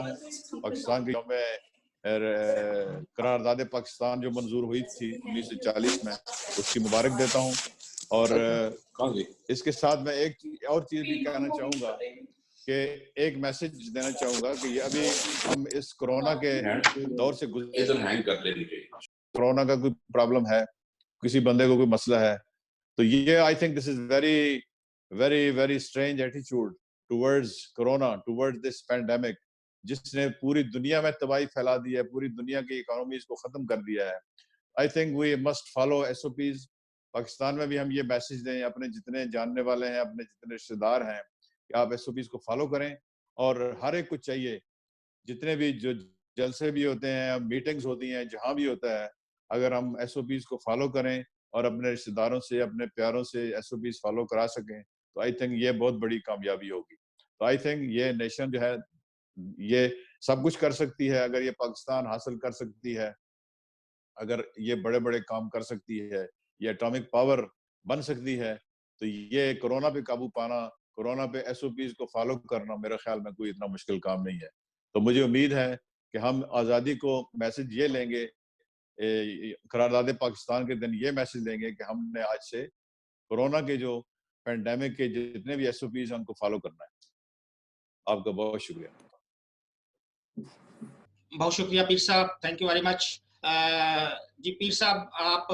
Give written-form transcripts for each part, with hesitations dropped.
ہوں. پاکستان کی یوم قرارداد پاکستان جو منظور ہوئی تھی 1940 میں, اس کی مبارک دیتا ہوں. اور اس کے ساتھ میں ایک اور چیز بھی کہنا چاہوں گا کہ ایک میسج دینا چاہوں گا کہ یہ ابھی ہم اس کرونا کے دور سے کرونا کا کوئی پرابلم ہے, کسی بندے کو کوئی مسئلہ ہے, تو یہ I think this is very very very strange ایٹیچیوڈ towards corona, towards this pandemic, جس نے پوری دنیا میں تباہی پھیلا دی ہے, پوری دنیا کی اکانومیز کو ختم کر دیا ہے. I think we must follow S O Ps. Pakistan میں بھی ہم یہ میسج دیں اپنے جتنے جاننے والے ہیں, اپنے جتنے رشتے دار ہیں, کہ آپ ایس او پیز کو فالو کریں. اور ہر ایک کو چاہیے, جتنے بھی جو جلسے بھی ہوتے ہیں, میٹنگز ہوتی ہیں, جہاں بھی ہوتا ہے, اگر ہم ایس او پیز کو فالو کریں اور اپنے رشتے داروں سے, اپنے پیاروں سے ایس او پیز فالو کرا سکیں, تو آئی تھنک یہ بہت بڑی کامیابی ہوگی. تو آئی تھنک یہ نیشن جو ہے یہ سب کچھ کر سکتی ہے. اگر یہ پاکستان حاصل کر سکتی ہے, اگر یہ بڑے بڑے کام کر سکتی ہے, یہ اٹامک پاور بن سکتی ہے, تو یہ کرونا پہ قابو پانا, کرونا پہ ایس او پیز کو فالو کرنا میرے خیال میں کوئی اتنا مشکل کام نہیں ہے. تو مجھے امید ہے کہ ہم آزادی کو میسج یہ لیں گے, قرارداد پاکستان کے دن یہ میسج دیں گے کہ ہم نے آج سے کرونا کے جو پینڈیمک کے جتنے بھی ایس او پیز ہیں ان کو فالو کرنا ہے. آپ کا بہت شکریہ. بہت شکریہ پیر صاحب, تھینک یو ویری مچ. جی پیر صاحب, آپ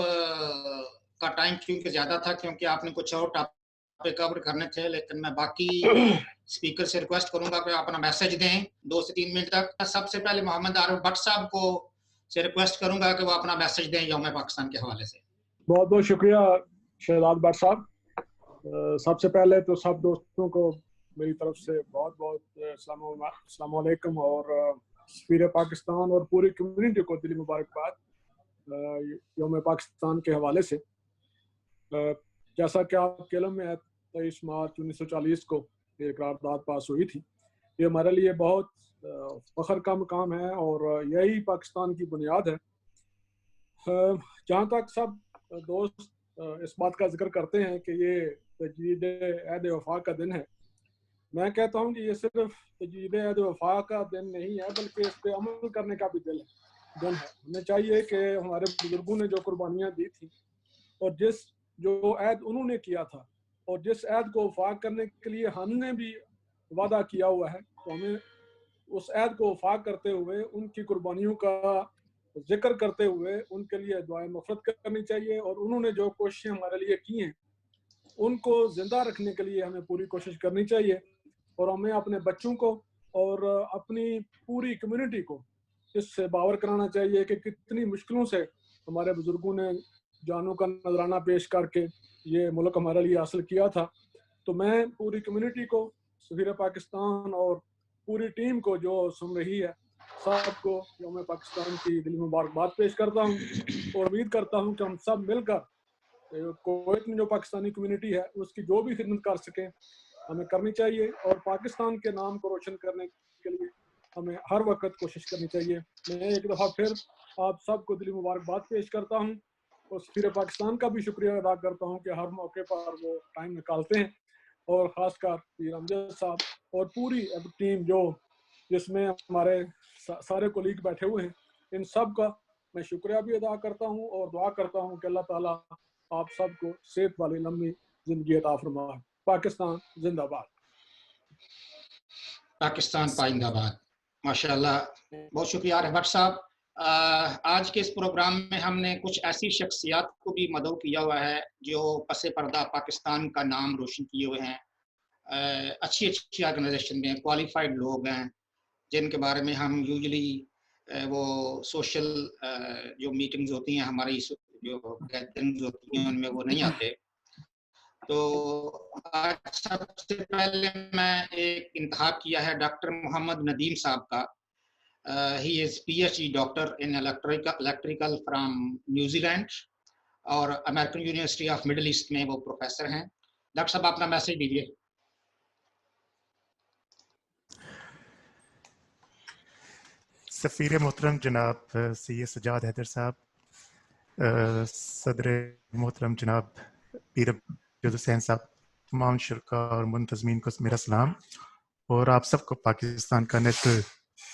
کا ٹائم کیونکہ زیادہ تھا, کیونکہ آپ نے کچھ اور ٹاپک کور کرنے تھے, لیکن میں باقی اسپیکر سے ریکویسٹ کروں گا کہ اپنا میسج دیں 2 سے 3 منٹ تک. سب سے پہلے محمد عارف بٹ صاحب کو سے ریکویسٹ کروں گا کہ وہ اپنا میسج دیں یوم پاکستان کے حوالے سے. بہت بہت شکریہ شہزاد بٹ صاحب. سب سے پہلے تو سب دوستوں کو میری طرف سے بہت بہت السلام علیکم, اور سفیر پاکستان اور پوری کمیونٹی کو دلی مبارکباد یوم پاکستان کے حوالے سے. جیسا کہ آپ کے علم میں 23 مارچ 1940 کو یہ قرارداد پاس ہوئی تھی, یہ ہمارے لیے بہت فخر کا مقام ہے اور یہی پاکستان کی بنیاد ہے. جہاں تک سب دوست اس بات کا ذکر کرتے ہیں کہ یہ تجدید عہد وفا کا دن ہے, میں کہتا ہوں کہ یہ صرف تجدید عہد وفا کا دن نہیں ہے, بلکہ اس پہ عمل کرنے کا بھی دن ہے. ہمیں چاہیے کہ ہمارے بزرگوں نے جو قربانیاں دی تھیں اور جو عہد انہوں نے کیا تھا اور جس عہد کو وفا کرنے کے لیے ہم نے بھی وعدہ کیا ہوا ہے, تو ہمیں اس عہد کو وفا کرتے ہوئے ان کی قربانیوں کا ذکر کرتے ہوئے ان کے لیے دعائیں مغفرت کرنی چاہیے, اور انہوں نے جو کوششیں ہمارے لیے کی ہیں ان کو زندہ رکھنے کے لیے ہمیں پوری کوشش کرنی چاہیے. اور ہمیں اپنے بچوں کو اور اپنی پوری کمیونٹی کو اس سے باور کرانا چاہیے کہ کتنی مشکلوں سے ہمارے بزرگوں نے جانوں کا نذرانہ پیش کر کے یہ ملک ہمارے لیے حاصل کیا تھا. تو میں پوری کمیونٹی کو, سفیر پاکستان اور پوری ٹیم کو جو سن رہی ہے, سب کو یوم پاکستان کی دلی مبارکباد پیش کرتا ہوں, اور امید کرتا ہوں کہ ہم سب مل کر کویت میں جو پاکستانی کمیونٹی ہے اس کی جو بھی خدمت کر سکیں ہمیں کرنی چاہیے, اور پاکستان کے نام کو روشن کرنے کے لیے ہمیں ہر وقت کوشش کرنی چاہیے. میں ایک دفعہ پھر آپ سب کو دلی مبارکباد پیش کرتا ہوں, اور سفیر پاکستان کا بھی شکریہ ادا کرتا ہوں کہ ہر موقع پر وہ ٹائم نکالتے ہیں, اور خاص کر پیر امجد صاحب اور پوری ٹیم جس میں ہمارے سارے کولیگ بیٹھے ہوئے ہیں, ان سب کا میں شکریہ بھی ادا کرتا ہوں اور دعا کرتا ہوں کہ اللہ تعالیٰ آپ سب کو صحت والی لمبی زندگی عطا فرمائے. پاکستان زندہ باد. پاکستان پائندہ باد. ماشاء اللہ, بہت شکریہ عارف بٹ صاحب. آج کے اس پروگرام میں ہم نے کچھ ایسی شخصیات کو بھی مدعو کیا ہوا ہے جو پس پردہ پاکستان کا نام روشن کیے ہوئے ہیں, اچھی آرگنائزیشن میں کوالیفائڈ لوگ ہیں, جن کے بارے میں ہم یوزلی وہ سوشل جو میٹنگز ہوتی ہیں, ہماری جو گیدرنگز ہوتی ہیں, ان میں وہ نہیں آتے. تو آج سب سے پہلے میں ایک انتخاب کیا ہے ڈاکٹر محمد ندیم صاحب کا. He is PhD doctor in electrical from New Zealand American University of Middle East میں وہ پروفیسر ہیں. ڈاکٹر صاحب اپنا میسج دیجیے. سفیر محترم جناب سید سجاد حیدر صاحب, صدر محترم جناب پیر امجد حسین صاحب, تمام شرکاء اور منتظمین کو میرا سلام, اور آپ سب کو پاکستان کا نیشنل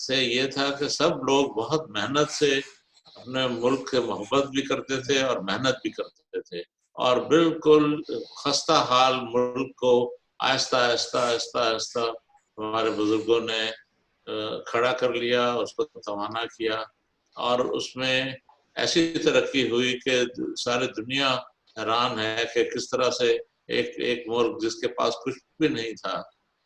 سے یہ تھا کہ سب لوگ بہت محنت سے اپنے ملک کے محبت بھی کرتے تھے اور محنت بھی کرتے تھے، اور بالکل خستہ حال ملک کو آہستہ آہستہ آہستہ آہستہ ہمارے بزرگوں نے کھڑا کر لیا، اس کو توانا کیا، اور اس میں ایسی ترقی ہوئی کہ ساری دنیا حیران ہے کہ کس طرح سے ایک ملک جس کے پاس کچھ بھی نہیں تھا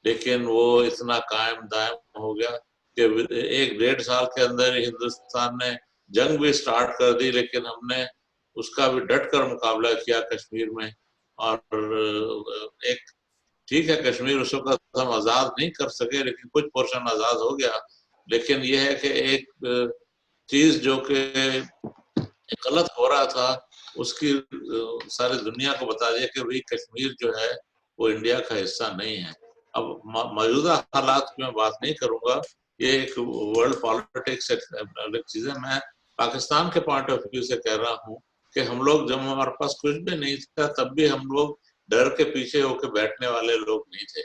لیکن وہ اتنا قائم دائم ہو گیا کہ 1-1.5 سال کے اندر ہندوستان نے جنگ بھی سٹارٹ کر دی، لیکن ہم نے اس کا بھی ڈٹ کر مقابلہ کیا کشمیر میں. اور ایک ٹھیک ہے کشمیر اس وقت ہم آزاد نہیں کر سکے لیکن کچھ پورشن آزاد ہو گیا، لیکن یہ ہے کہ ایک چیز جو کہ غلط ہو رہا تھا اس کی ساری دنیا کو بتا دیا کہ بھئی کشمیر جو ہے وہ انڈیا کا حصہ نہیں ہے. اب موجودہ حالات کی میں بات نہیں کروں گا، یہ ایک ورلڈ پالیٹکس الگ چیز ہے. میں پاکستان کے پوائنٹ آف ویو سے کہہ رہا ہوں کہ ہم لوگ جب ہمارے پاس کچھ بھی نہیں تھا تب بھی ہم لوگ ڈر کے پیچھے ہو کے بیٹھنے والے لوگ نہیں تھے.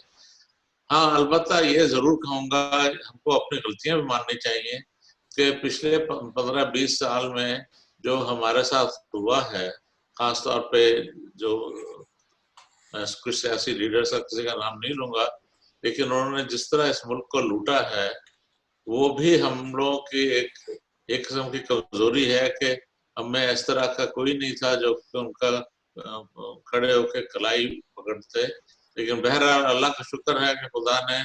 ہاں البتہ یہ ضرور کہوں گا ہم کو اپنی غلطیاں بھی ماننی چاہیے کہ پچھلے 15-20 سال میں جو ہمارے ساتھ ہوا ہے، خاص طور پہ جو میں کچھ سیاسی لیڈرز کا کسی کا نام نہیں لوں گا لیکن انہوں نے جس طرح اس ملک کو لوٹا ہے وہ بھی ہم لوگوں کی ایک قسم کی کمزوری ہے کہ ہمیں اس طرح کا کوئی نہیں تھا جو کہ ان کا کھڑے ہو کے کلائی پکڑتے. لیکن بہرحال اللہ کا شکر ہے کہ خدا نے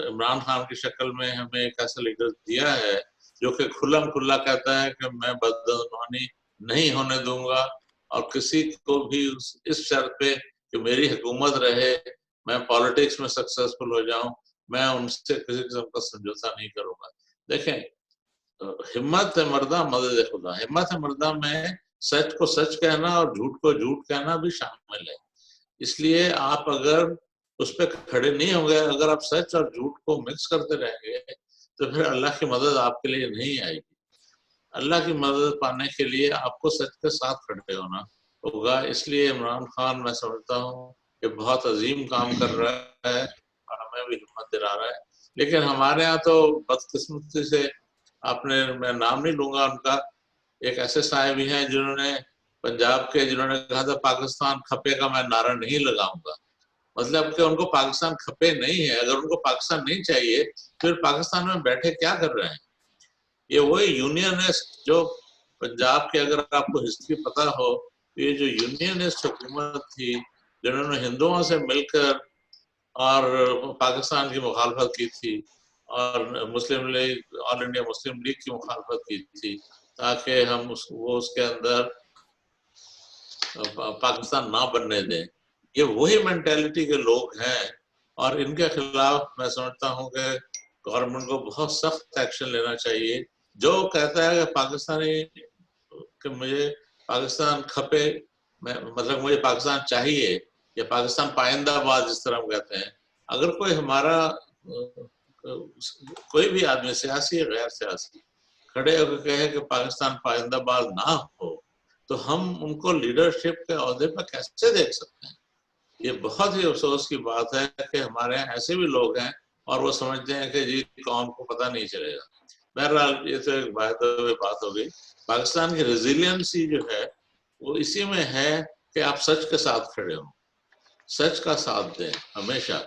عمران خان کی شکل میں ہمیں ایک ایسا لیڈر دیا ہے جو کہ کھلم کھلا کہتا ہے کہ میں بدعنوانی نہیں ہونے دوں گا اور کسی کو بھی اس شرط پہ کہ میری حکومت رہے، میں پالیٹکس میں سکسیسفل ہو جاؤں، میں ان سے کسی قسم کا سمجھوتا نہیں کروں گا. دیکھیں ہمت مردہ مدد خدا، ہمت مردہ میں سچ کو سچ کہنا اور جھوٹ کو جھوٹ کہنا بھی شامل ہے. اس لیے آپ اگر اس پہ کھڑے نہیں ہوں گے، اگر آپ سچ اور جھوٹ کو مکس کرتے رہیں گے تو پھر اللہ کی مدد آپ کے لیے نہیں آئے گی. اللہ کی مدد پانے کے لیے آپ کو سچ کے ساتھ کھڑے ہونا ہوگا. اس لیے عمران خان میں سمجھتا ہوں کہ بہت عظیم کام کر رہا ہے اور ہمیں بھی ہمت دلا رہا ہے. لیکن ہمارے ہاں تو بدقسمتی سے آپ نے، میں نام نہیں لوں گا ان کا، ایک ایسے صاحب بھی ہیں جنہوں نے پنجاب کے جنہوں نے کہا تھا پاکستان کھپے کا میں نعرہ نہیں لگاؤں گا. مطلب کہ ان کو پاکستان کھپے نہیں ہے. اگر ان کو پاکستان نہیں چاہیے پھر پاکستان میں بیٹھے کیا کر رہے ہیں؟ یہ وہی یونینسٹ جو پنجاب کے، اگر آپ کو ہسٹری پتا ہو، یہ جو یونینسٹ حکومت تھی جنہوں نے ہندوؤں سے مل کر اور پاکستان کی مخالفت کی تھی اور مسلم لیگ، آل انڈیا مسلم لیگ کی مخالفت کی تھی تاکہ ہم وہ اس کے اندر پاکستان نہ بننے دیں. یہ وہی مینٹیلٹی کے لوگ ہیں اور ان کے خلاف میں سمجھتا ہوں کہ گورنمنٹ کو بہت سخت ایکشن لینا چاہیے. جو کہتا ہے کہ پاکستانی کہ مجھے پاکستان کھپے، مطلب مجھے پاکستان چاہیے یا پاکستان پائندہ باد جس طرح ہم کہتے ہیں، اگر کوئی ہمارا کوئی بھی آدمی سیاسی یا غیر سیاسی کھڑے ہو کے کہے کہ پاکستان پائندہ باد نہ ہو تو ہم ان کو لیڈرشپ کے عہدے پر کیسے دیکھ سکتے ہیں؟ یہ بہت ہی افسوس کی بات ہے کہ ہمارے یہاں ایسے بھی لوگ ہیں اور وہ سمجھتے ہیں کہ جی قوم کو پتہ نہیں چلے گا. بہرحال یہ تو ایک بات ہو گئی. پاکستان کی ریزیلینسی جو ہے وہ اسی میں ہے کہ آپ سچ کے ساتھ کھڑے ہوں، سچ کا ساتھ دیں ہمیشہ،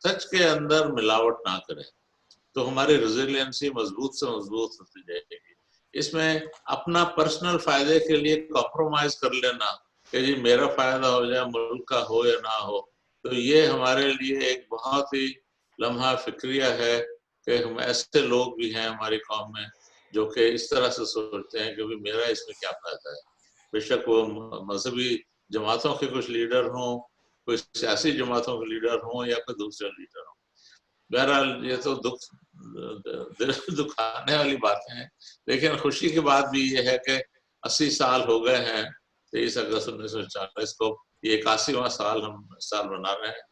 سچ کے اندر ملاوٹ نہ کریں تو ہماری ریزیلینسی مضبوط سے مضبوط ہوتی جائے گی. اس میں اپنا پرسنل فائدے کے لیے کمپرومائز کر لینا کہ جی میرا فائدہ ہو جائے ملک کا ہو یا نہ ہو، تو یہ ہمارے لیے ایک بہت ہی لمحہ فکریہ ہے کہ ہم ایسے لوگ بھی ہیں ہماری قوم میں جو کہ اس طرح سے سوچتے ہیں کہ میرا اس میں کیا فائدہ ہے. بے شک وہ مذہبی جماعتوں کے کچھ لیڈر ہوں، کوئی سیاسی جماعتوں کے لیڈر ہوں یا کوئی دوسرے لیڈر ہوں. بہرحال یہ تو دکھانے والی باتیں ہیں، لیکن خوشی کی بات بھی یہ ہے کہ 80 سال ہو گئے ہیں 23 اگست 1940 کو، یہ 81واں سال ہم سال منا رہے ہیں.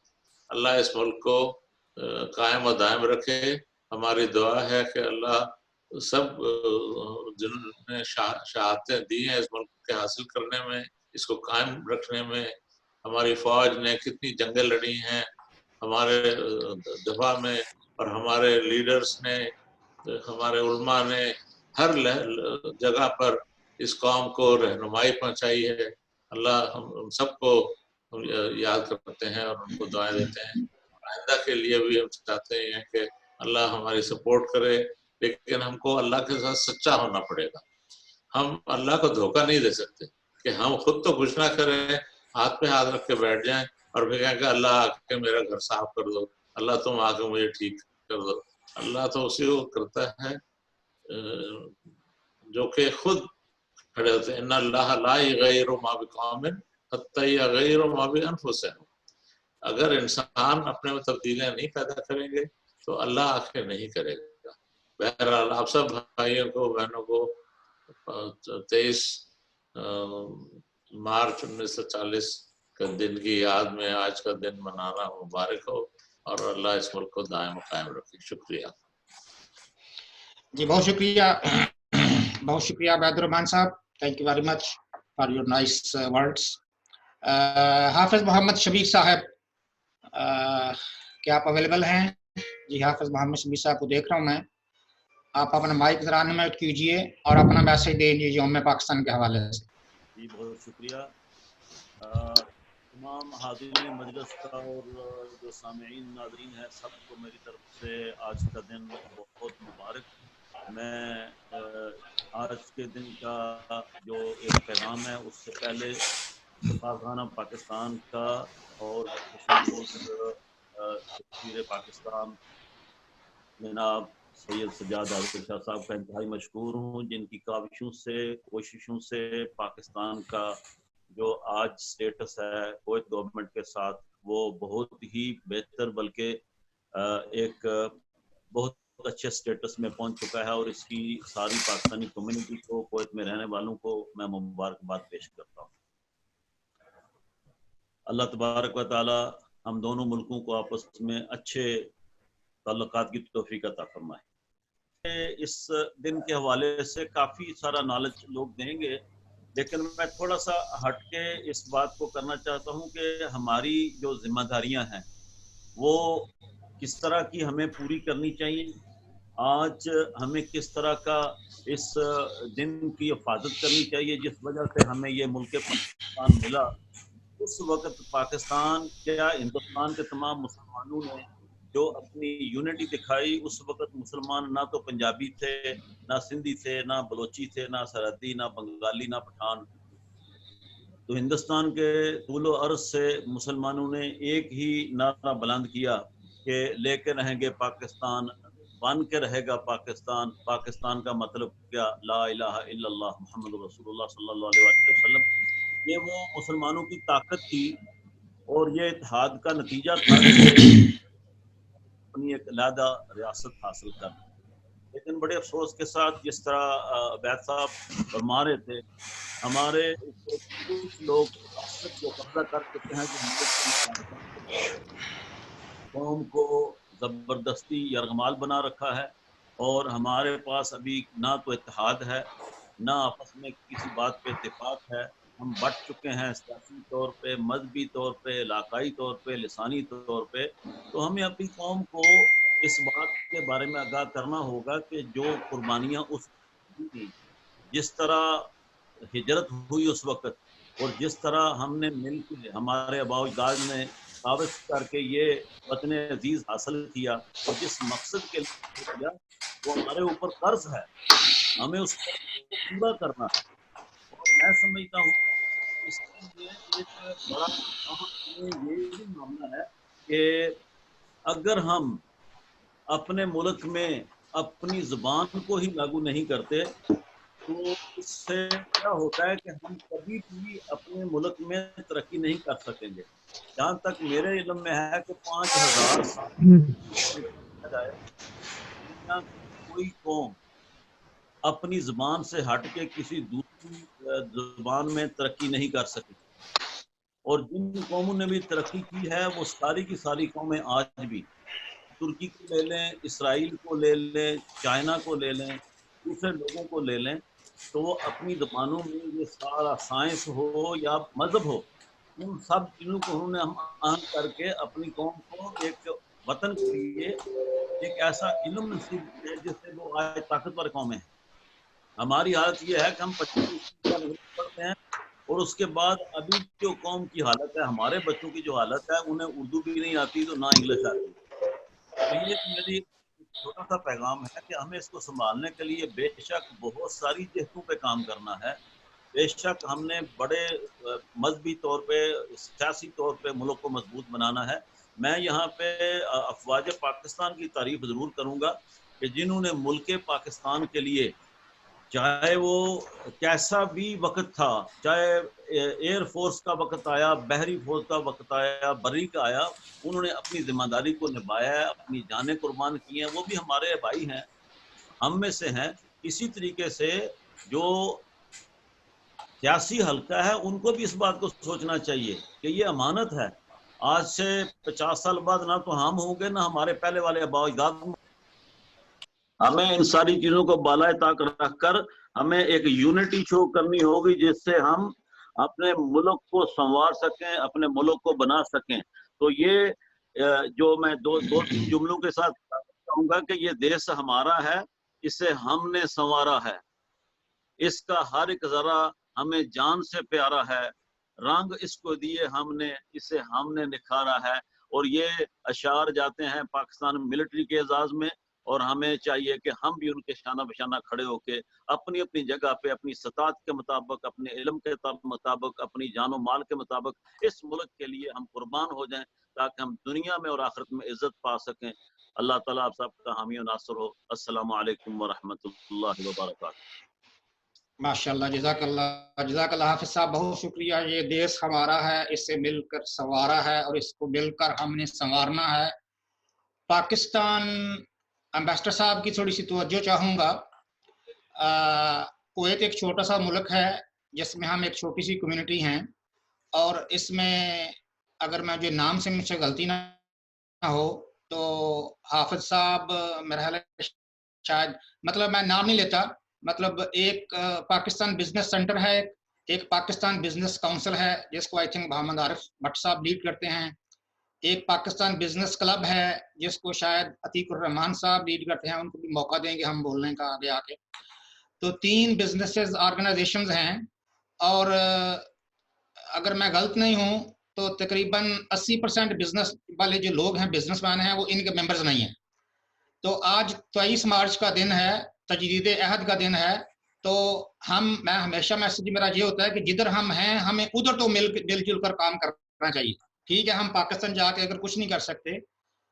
اللہ اس ملک کو قائم و دائم رکھے. ہماری دعا ہے کہ اللہ سب جنہوں نے شہادتیں دی ہیں اس ملک کے حاصل کرنے میں، اس کو قائم رکھنے میں، ہماری فوج نے کتنی جنگیں لڑی ہیں ہمارے دفاع میں، اور ہمارے لیڈرز نے, ہمارے علماء نے ہر جگہ پر اس قوم کو رہنمائی پہنچائی ہے. اللہ ہم سب کو یاد کرتے ہیں اور ان کو دعائیں دیتے ہیں. آئندہ کے لیے بھی ہم چاہتے ہیں کہ اللہ ہماری سپورٹ کرے, لیکن ہم کو اللہ کے ساتھ سچا ہونا پڑے گا. ہم اللہ کو دھوکہ نہیں دے سکتے کہ ہم خود تو کچھ نہ کریں, ہاتھ پہ ہاتھ رکھ کے بیٹھ جائیں اور پھر کہیں کہ اللہ آ کے میرا گھر صاف کر دو, اللہ تم آ کے مجھے ٹھیک کر دو. اللہ تو اسی کو کرتا ہے جو کہ خود کھڑے ہوتے ہیں. ان اللہ لا یغیر ما بقوم حتی یغیروا ما بانفسہم. اگر انسان اپنے میں تبدیلیاں نہیں پیدا کریں گے تو اللہ آخر نہیں کرے گا. بہرحال آپ سب بھائیوں کو, بہنوں کو 23 مارچ 1940 کے دن کی یاد میں آج کا دن منانا مبارک ہو, اور اللہ اس ملک کو دائم و قائم رکھے. شکریہ جی, بہت شکریہ عبید الرحمان صاحب. Thank you very much for your nice words. حافظ محمد شبیر صاحب, کیا آپ اویلیبل ہیں؟ جی, حافظ محمد شبیر صاحب کو دیکھ رہا ہوں میں. آپ اپنا مائک ذرا انمیوٹ کیجئے اور اپنا میسج دے دیجیے یوم پاکستان کے حوالے سے. جی, بہت شکریہ. تمام حاضرین مجلس کا اور جو سامعین ناظرین ہیں, سب کو میری طرف سے آج کا دن بہت مبارک. میں آج کے دن کا جو ایک پیغام ہے, اس سے پہلے خانہ پاکستان کا اور سفیر پاکستان جناب سید سجاد عادل شاہ صاحب کا انتہائی مشکور ہوں, جن کی کاوشوں سے, کوششوں سے پاکستان کا جو آج سٹیٹس ہے کویت گورنمنٹ کے ساتھ, وہ بہت ہی بہتر, بلکہ ایک بہت اچھے سٹیٹس میں پہنچ چکا ہے. اور اس کی ساری پاکستانی کمیونٹی کو, کویت میں رہنے والوں کو میں مبارکباد پیش کرتا ہوں. اللہ تبارک و تعالی ہم دونوں ملکوں کو آپس میں اچھے تعلقات کی توفیق عطا فرمائے. اس دن کے حوالے سے کافی سارا نالج لوگ دیں گے, لیکن میں تھوڑا سا ہٹ کے اس بات کو کرنا چاہتا ہوں کہ ہماری جو ذمہ داریاں ہیں وہ کس طرح کی ہمیں پوری کرنی چاہیے. آج ہمیں کس طرح کا اس دن کی حفاظت کرنی چاہیے جس وجہ سے ہمیں یہ ملک پاکستان ملا. اس وقت پاکستان کیا ہندوستان کے تمام مسلمانوں نے جو اپنی یونٹی دکھائی, اس وقت مسلمان نہ تو پنجابی تھے, نہ سندھی تھے, نہ بلوچی تھے, نہ سرحدی, نہ بنگالی, نہ پٹھان. تو ہندوستان کے طول و عرض سے مسلمانوں نے ایک ہی نعرہ بلند کیا کہ لے کے رہیں گے پاکستان, بن کے رہے گا پاکستان. پاکستان کا مطلب کیا؟ لا الہ الا اللہ محمد رسول اللہ صلی اللہ علیہ وسلم. یہ وہ مسلمانوں کی طاقت تھی اور یہ اتحاد کا نتیجہ تھا اپنی ایک علیحدہ ریاست حاصل کر. لیکن بڑے افسوس کے ساتھ, جس طرح عبید صاحب فرما رہے تھے, ہمارے کچھ لوگ جو قبضہ کر چکے ہیں, جو قوم کو زبردستی یرغمال بنا رکھا ہے, اور ہمارے پاس ابھی نہ تو اتحاد ہے, نہ آپس میں کسی بات پہ اتفاق ہے. ہم بٹ چکے ہیں سیاسی طور پہ, مذہبی طور پہ, علاقائی طور پہ, لسانی طور پہ. تو ہمیں اپنی قوم کو اس بات کے بارے میں آگاہ کرنا ہوگا کہ جو قربانیاں اس جس طرح ہجرت ہوئی اس وقت, اور جس طرح ہم نے مل کے, ہمارے آباء و اجداد نے کاوش کر کے یہ وطن عزیز حاصل کیا, اور جس مقصد کے لیے کیا, وہ ہمارے اوپر قرض ہے, ہمیں اس کو پورا کرنا ہے. اور میں سمجھتا ہوں اس کے لیے ایک بڑا یہ بھی معاملہ ہے کہ اگر ہم اپنے ملک میں اپنی زبان کو ہی لاگو نہیں کرتے تو اس سے کیا ہوتا ہے کہ ہم کبھی بھی اپنے ملک میں ترقی نہیں کر سکیں گے. جہاں تک میرے علم میں ہے کہ 5000 سال جائے کوئی قوم اپنی زبان سے ہٹ کے کسی دوسری زبان میں ترقی نہیں کر سکی. اور جن قوموں نے بھی ترقی کی ہے وہ ساری کی ساری قومیں آج بھی, ترکی کو لے لیں, اسرائیل کو لے لیں, چائنا کو لے لیں, دوسرے لوگوں کو لے لیں, تو وہ اپنی زبانوں میں یہ سارا سائنس ہو یا مذہب ہو, ان سب چیزوں کو انہوں نے ہم آہنگ کر کے اپنی قوم کو ایک وطن کے لیے ایک ایسا علم نصیب ہے جس سے وہ آج طاقتور قومیں ہیں. ہماری حالت یہ ہے کہ ہم 25 پڑھتے ہیں اور اس کے بعد ابھی جو قوم کی حالت ہے, ہمارے بچوں کی جو حالت ہے, انہیں اردو بھی نہیں آتی تو نہ انگلش آتی. تو یہ میری چھوٹا سا پیغام ہے کہ ہمیں اس کو سنبھالنے کے لیے بے شک بہت ساری جہتوں پہ کام کرنا ہے. بے شک ہم نے بڑے مذہبی طور پہ, سیاسی طور پہ ملک کو مضبوط بنانا ہے. میں یہاں پہ افواج پاکستان کی تعریف ضرور کروں گا کہ جنہوں نے ملک پاکستان کے لیے, چاہے وہ کیسا بھی وقت تھا, چاہے ایئر فورس کا وقت آیا, بحری فورس کا وقت آیا, بری کا آیا, انہوں نے اپنی ذمہ داری کو نبھایا ہے, اپنی جانیں قربان کی ہیں. وہ بھی ہمارے بھائی ہیں, ہم میں سے ہیں. اسی طریقے سے جو سیاسی حلقہ ہے ان کو بھی اس بات کو سوچنا چاہیے کہ یہ امانت ہے. آج سے 50 سال بعد نہ تو ہم ہوں گے نہ ہمارے پہلے والے آباء اجداد. ہمیں ان ساری چیزوں کو بالائے طاق رکھ کر ہمیں ایک یونٹی شو کرنی ہوگی جس سے ہم اپنے ملک کو سنوار سکیں, اپنے ملک کو بنا سکیں. تو یہ جو میں دو تین جملوں کے ساتھ کہوں گا کہ یہ دیش ہمارا ہے, اسے ہم نے سنوارا ہے, اس کا ہر ایک ذرا ہمیں جان سے پیارا ہے, رنگ اس کو دیے ہم نے, اسے ہم نے نکھارا ہے. اور یہ اشعار جاتے ہیں پاکستان ملٹری کے اعزاز میں, اور ہمیں چاہیے کہ ہم بھی ان کے شانہ بشانہ کھڑے ہو کے اپنی اپنی جگہ پہ اپنی استطاعت کے مطابق, اپنے علم کے مطابق, اپنی جان و مال کے مطابق اس ملک کے لیے ہم قربان ہو جائیں تاکہ ہم دنیا میں اور آخرت میں عزت پا سکیں. اللہ تعالیٰ آپ سب کا حامی و ناصر ہو. السلام علیکم ورحمۃ اللہ وبرکاتہ. ماشاءاللہ, جزاک اللہ حافظ صاحب, بہت شکریہ. یہ دیش ہمارا ہے, اس سے مل کر سنوارا ہے اور اس کو مل کر ہم نے سنوارنا ہے. پاکستان امبیسڈر صاحب کی تھوڑی سی توجہ چاہوں گا. کویت ایک چھوٹا سا ملک ہے جس میں ہم ایک چھوٹی سی کمیونٹی ہیں, اور اس میں اگر میں جو نام سے مجھ سے غلطی نہ ہو تو حافظ صاحب میرا خیال ہے شاید, مطلب میں نام نہیں لیتا, مطلب ایک پاکستان بزنس سینٹر ہے, ایک پاکستان بزنس کاؤنسل ہے جس کو I think Muhammad Arif but صاحب لیڈ کرتے ہیں, ایک پاکستان بزنس کلب ہے جس کو شاید عتیق الرحمان صاحب لیڈ کرتے ہیں, ان کو بھی موقع دیں گے ہم بولنے کا آگے آ کے. تو 3 بزنسز آرگنائزیشنز ہیں, اور اگر میں غلط نہیں ہوں تو تقریباً 80% بزنس والے جو لوگ ہیں, بزنس مین ہیں, وہ ان کے ممبرز نہیں ہیں. تو آج 23 مارچ کا دن ہے, تجدید عہد کا دن ہے, تو میں ہمیشہ میسج میرا یہ ہوتا ہے کہ جدھر ہم ہیں ہمیں ادھر تو مل جل کر کام کرنا چاہیے. ٹھیک ہے, ہم پاکستان جا کے اگر کچھ نہیں کر سکتے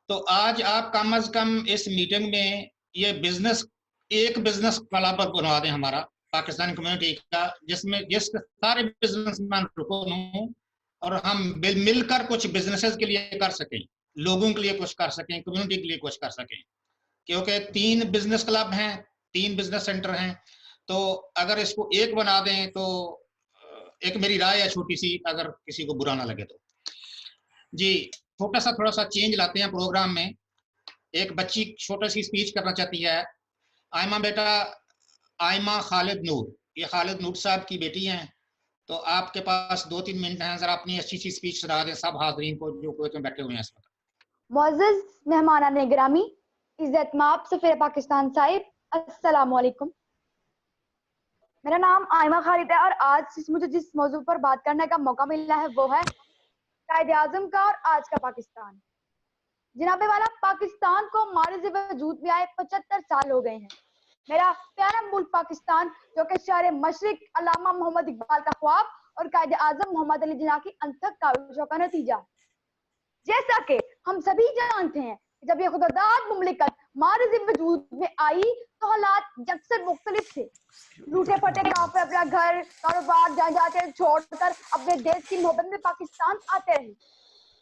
تو آج آپ کم از کم اس میٹنگ میں یہ بزنس, ایک بزنس کلب بنوا دیں ہمارا پاکستانی کمیونٹی کا, جس سارے بزنس مین رکن ہوں اور ہم مل کر کچھ بزنسز کے لیے کر سکیں, لوگوں کے لیے کچھ کر سکیں, کمیونٹی کے لیے کچھ کر سکیں. کیونکہ 3 بزنس کلب ہیں, 3 بزنس سینٹر ہیں, تو اگر اس کو ایک بنا دیں تو ایک میری رائے ہے چھوٹی سی, اگر کسی کو برا نہ لگے تو. جی, تھوڑا سا چینج لاتے ہیں پروگرام میں. ایک بچی چھوٹا سی اسپیچ کرنا چاہتی ہے. آئمہ بیٹا, آئمہ خالد نور, یہ خالد نور صاحب کی بیٹی ہیں, تو آپ کے پاس 2-3 منٹ ہیں, ذرا اپنی اچھی سی اسپیچ سنا دیں سب حاضرین کو جو کویت میں بیٹھے ہوئے ہیں اس وقت. معزز مہمانان گرامی, عزت مآب سفیر پاکستان صاحب, السلام علیکم. میرا نام آئمہ خالد ہے, اور آج مجھے جس موضوع پر بات کرنے کا موقع ملا ہے وہ ہے قائد اعظم کا اور آج کا پاکستان. جناب والا, پاکستان کو معرض وجود میں آئے 75 سال ہو گئے ہیں. میرا پیارا ملک پاکستان جو کہ شہر مشرق علامہ محمد اقبال کا خواب اور قائد اعظم محمد علی جناح کی انتھک کاوشوں کا نتیجہ. جیسا کہ ہم سبھی جانتے ہیں, جب یہ خداداد مملکت معرض وجود میں آئی تو حالات یکسر مختلف تھے. لوٹے پھٹے کافر اپنا گھر کاروبار جا کے چھوڑ کر اپنے دیش کی محبت میں پاکستان آتے رہے.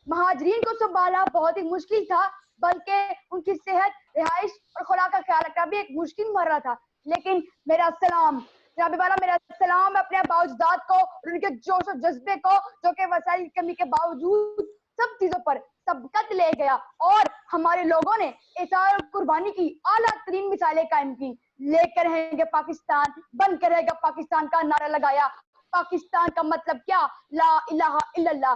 مہاجرین کو سنبھالنا بہت ہی مشکل تھا, بلکہ ان کی صحت, رہائش اور خوراک کا خیال رکھنا بھی ایک مشکل مرحلہ تھا. لیکن میرا سلام جناب والا, میرا سلام اپنے آباء اجداد کو اور ان کے جوش و جذبے کو جو کہ وسائل کی کمی کے باوجود سب چیزوں پر سبقت لے گیا, اور ہمارے لوگوں نے اثار اور قربانی کی اعلیٰ ترین مثالیں قائم کی. لے کر رہیں گے پاکستان, بن کر رہے گا پاکستان کا نعرہ لگایا. پاکستان کا مطلب کیا؟ لا الہ الا اللہ.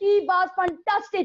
he was fantastic।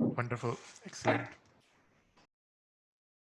Wonderful, excellent.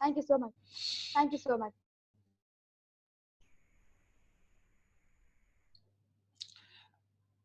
Thank you so much. Thank you so much.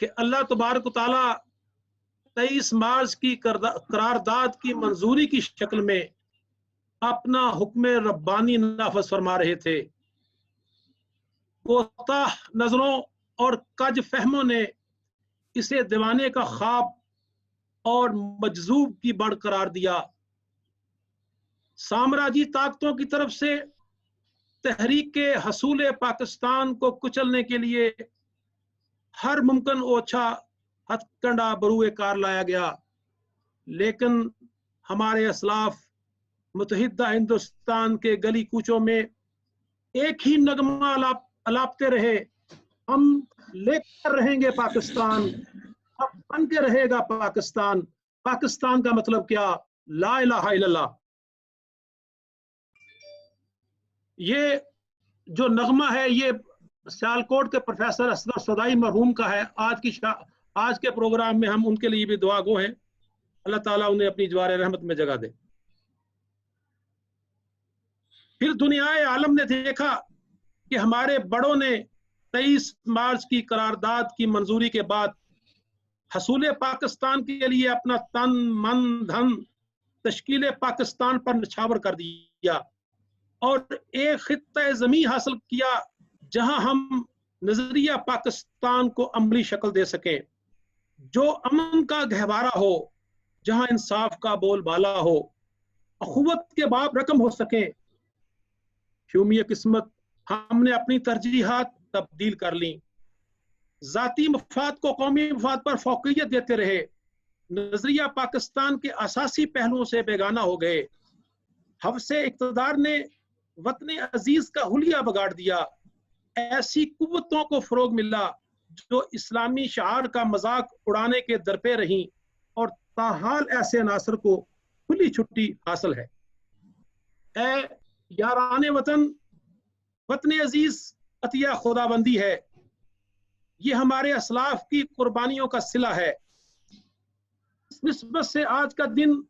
کہ اللہ تبارک و تعالی 23 مارچ کی قرارداد کی منظوری کی شکل میں اپنا حکم ربانی نافذ فرما رہے تھے. کوتاہ نظروں اور کج فہموں نے اسے دیوانے کا خواب اور مجذوب کی بڑھ قرار دیا. سامراجی طاقتوں کی طرف سے تحریک حصول پاکستان کو کچلنے کے لیے ہر ممکن اوچھا ہتھ کنڈا بروئے کار لایا گیا، لیکن ہمارے اسلاف متحدہ ہندوستان کے گلی کوچوں میں ایک ہی نغمہ الاپتے رہے، ہم لے کر رہیں گے پاکستان، اب بن کے رہے گا پاکستان. پاکستان کا مطلب کیا؟ لا الہ الا اللہ. یہ جو نغمہ ہے یہ سیالکوٹ کے پروفیسر اصغر صدائی مرحوم کا ہے. آج کے پروگرام میں ہم ان کے لیے بھی دعا گو ہیں، اللہ تعالیٰ انہیں اپنی جوار رحمت میں جگہ دے. پھر دنیا عالم نے دیکھا کہ ہمارے بڑوں نے 23 مارچ کی قرارداد کی منظوری کے بعد حصول پاکستان کے لیے اپنا تن من دھن تشکیل پاکستان پر نچھاور کر دیا اور ایک خطہ زمین حاصل کیا جہاں ہم نظریہ پاکستان کو عملی شکل دے سکیں، جو امن کا گہوارہ ہو، جہاں انصاف کا بول بالا ہو، اخوت کے باب رقم ہو سکیں. شومی قسمت ہم نے اپنی ترجیحات تبدیل کر لیں، ذاتی مفاد کو قومی مفاد پر فوقیت دیتے رہے، نظریہ پاکستان کے اساسی پہلوؤں سے بیگانہ ہو گئے. حوث اقتدار نے وطن عزیز کا حلیہ بگاڑ دیا. ایسی قوتوں کو فروغ ملا جو اسلامی شعار کا مذاق اڑانے کے درپے رہیں اور تاحال ایسے عناصر کو کھلی چھٹی حاصل ہے. اے یاران وطن، وطن عزیز عطیہ خداوندی ہے، یہ ہمارے اسلاف کی قربانیوں کا صلہ ہے. اس نسبت سے آج کا دن